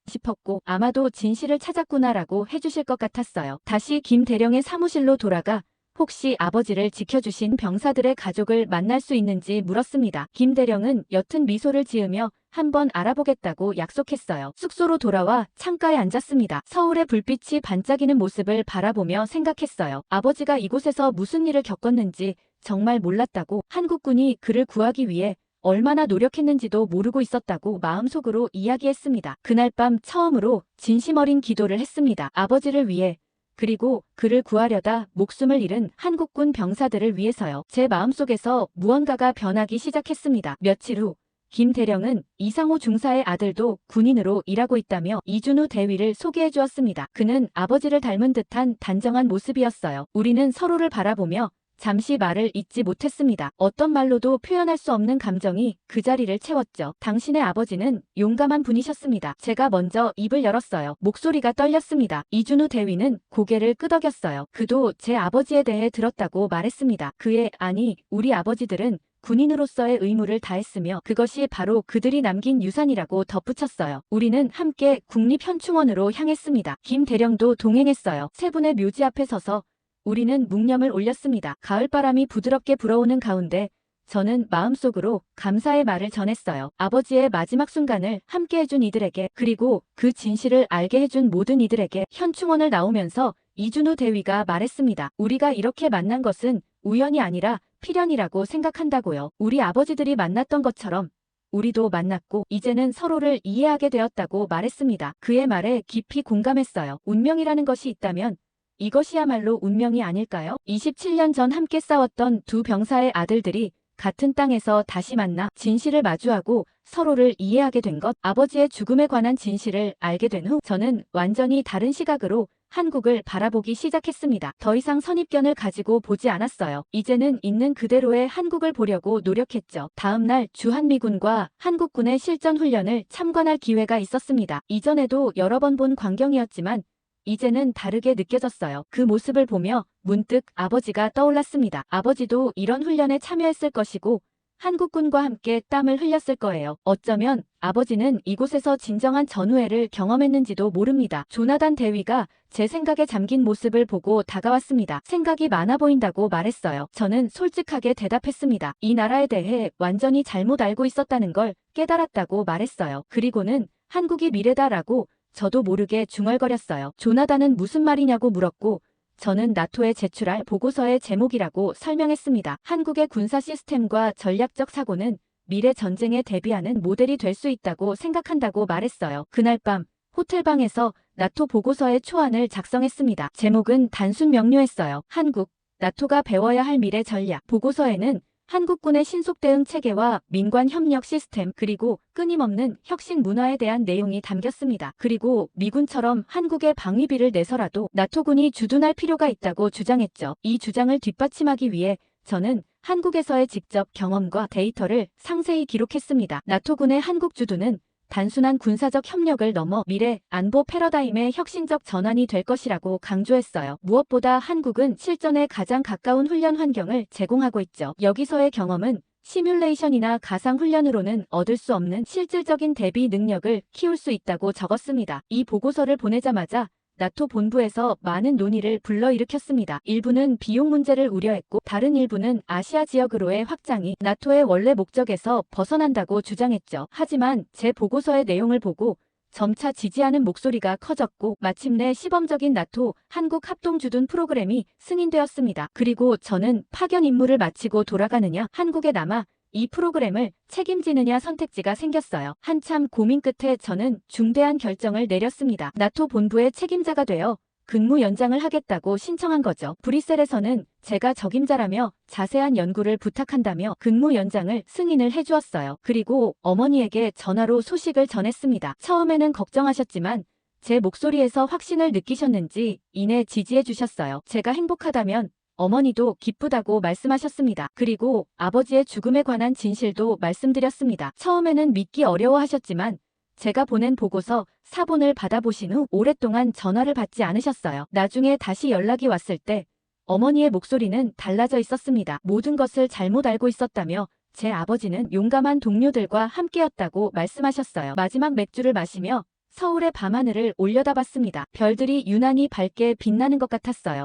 싶었고, 아마도 진실을 찾았구나라고 해주실 것 같았어요. 다시 김대령의 사무실로 돌아가 혹시 아버지를 지켜주신 병사들의 가족을 만날 수 있는지 물었습니다. 김대령은 옅은 미소를 지으며 한번 알아보겠다고 약속했어요. 숙소로 돌아와 창가에 앉았습니다. 서울의 불빛이 반짝이는 모습을 바라보며 생각했어요. 아버지가 이곳에서 무슨 일을 겪었는지 정말 몰랐다고, 한국군이 그를 구하기 위해 얼마나 노력했는지도 모르고 있었다고 마음속으로 이야기했습니다. 그날 밤 처음으로 진심 어린 기도를 했습니다. 아버지를 위해, 그리고 그를 구하려다 목숨을 잃은 한국군 병사들을 위해서요. 제 마음속에서 무언가가 변하기 시작했습니다. 며칠 후 김대령은 이상호 중사의 아들도 군인으로 일하고 있다며 이준우 대위를 소개해 주었습니다. 그는 아버지를 닮은 듯한 단정한 모습이었어요. 우리는 서로를 바라보며 잠시 말을 잇지 못했습니다. 어떤 말로도 표현할 수 없는 감정이 그 자리를 채웠죠. 당신의 아버지는 용감한 분이셨습니다. 제가 먼저 입을 열었어요. 목소리가 떨렸습니다. 이준우 대위는 고개를 끄덕였어요. 그도 제 아버지에 대해 들었다고 말했습니다. 아니, 우리 아버지들은 군인으로서의 의무를 다했으며 그것이 바로 그들이 남긴 유산이라고 덧붙였어요. 우리는 함께 국립현충원으로 향했습니다. 김대령도 동행했어요. 세 분의 묘지 앞에 서서 우리는 묵념을 올렸습니다. 가을바람이 부드럽게 불어오는 가운데 저는 마음속으로 감사의 말을 전했어요. 아버지의 마지막 순간을 함께 해준 이들에게, 그리고 그 진실을 알게 해준 모든 이들에게. 현충원을 나오면서 이준우 대위가 말했습니다. 우리가 이렇게 만난 것은 우연이 아니라 필연이라고 생각한다고요. 우리 아버지들이 만났던 것처럼 우리도 만났고 이제는 서로를 이해하게 되었다고 말했습니다. 그의 말에 깊이 공감했어요. 운명이라는 것이 있다면 이것이야말로 운명이 아닐까요? 27년 전 함께 싸웠던 두 병사의 아들들이 같은 땅에서 다시 만나 진실을 마주하고 서로를 이해하게 된 것, 아버지의 죽음에 관한 진실을 알게 된 후 저는 완전히 다른 시각으로 한국을 바라보기 시작했습니다. 더 이상 선입견을 가지고 보지 않았어요. 이제는 있는 그대로의 한국을 보려고 노력했죠. 다음 날 주한미군과 한국군의 실전 훈련을 참관할 기회가 있었습니다. 이전에도 여러 번 본 광경이었지만 이제는 다르게 느껴졌어요. 그 모습을 보며 문득 아버지가 떠올랐습니다. 아버지도 이런 훈련에 참여했을 것이고 한국군과 함께 땀을 흘렸을 거예요. 어쩌면 아버지는 이곳에서 진정한 전우회를 경험했는지도 모릅니다. 조나단 대위가 제 생각에 잠긴 모습을 보고 다가왔습니다. 생각이 많아 보인다고 말했어요. 저는 솔직하게 대답했습니다. 이 나라에 대해 완전히 잘못 알고 있었다는 걸 깨달았다고 말했어요. 그리고는 한국이 미래다라고 저도 모르게 중얼거렸어요. 조나단은 무슨 말이냐고 물었고 저는 나토에 제출할 보고서의 제목이라고 설명했습니다. 한국의 군사 시스템과 전략적 사고는 미래 전쟁에 대비하는 모델이 될 수 있다고 생각한다고 말했어요. 그날 밤 호텔방에서 나토 보고서의 초안을 작성했습니다. 제목은 단순 명료했어요. 한국, 나토가 배워야 할 미래 전략. 보고서에는 한국군의 신속 대응 체계와 민관 협력 시스템, 그리고 끊임없는 혁신 문화에 대한 내용이 담겼습니다. 그리고 미군처럼 한국에 방위비를 내서라도 나토군이 주둔할 필요가 있다고 주장했죠. 이 주장을 뒷받침하기 위해 저는 한국에서의 직접 경험과 데이터를 상세히 기록했습니다. 나토군의 한국 주둔은 단순한 군사적 협력을 넘어 미래 안보 패러다임의 혁신적 전환이 될 것이라고 강조했어요. 무엇보다 한국은 실전에 가장 가까운 훈련 환경을 제공하고 있죠. 여기서의 경험은 시뮬레이션이나 가상 훈련으로는 얻을 수 없는 실질적인 대비 능력을 키울 수 있다고 적었습니다. 이 보고서를 보내자마자 나토 본부에서 많은 논의를 불러일으켰습니다. 일부는 비용 문제를 우려했고 다른 일부는 아시아 지역으로의 확장이 나토의 원래 목적에서 벗어난다고 주장했죠. 하지만 제 보고서의 내용을 보고 점차 지지하는 목소리가 커졌고 마침내 시범적인 나토 한국 합동주둔 프로그램이 승인되었습니다. 그리고 저는 파견 임무를 마치고 돌아가느냐 한국에 남아 이 프로그램을 책임지느냐 선택지가 생겼어요. 한참 고민 끝에 저는 중대한 결정을 내렸습니다. 나토 본부의 책임자가 되어 근무 연장을 하겠다고 신청한 거죠. 브뤼셀에서는 제가 적임자라며 자세한 연구를 부탁한다며 근무 연장을 승인을 해주었어요. 그리고 어머니에게 전화로 소식을 전했습니다. 처음에는 걱정하셨지만 제 목소리에서 확신을 느끼셨는지 이내 지지해 주셨어요. 제가 행복하다면 어머니도 기쁘다고 말씀하셨습니다. 그리고 아버지의 죽음에 관한 진실도 말씀드렸습니다. 처음에는 믿기 어려워하셨지만 제가 보낸 보고서 사본을 받아보신 후 오랫동안 전화를 받지 않으셨어요. 나중에 다시 연락이 왔을 때 어머니의 목소리는 달라져 있었습니다. 모든 것을 잘못 알고 있었다며 제 아버지는 용감한 동료들과 함께였다고 말씀하셨어요. 마지막 맥주를 마시며 서울의 밤하늘을 올려다봤습니다. 별들이 유난히 밝게 빛나는 것 같았어요.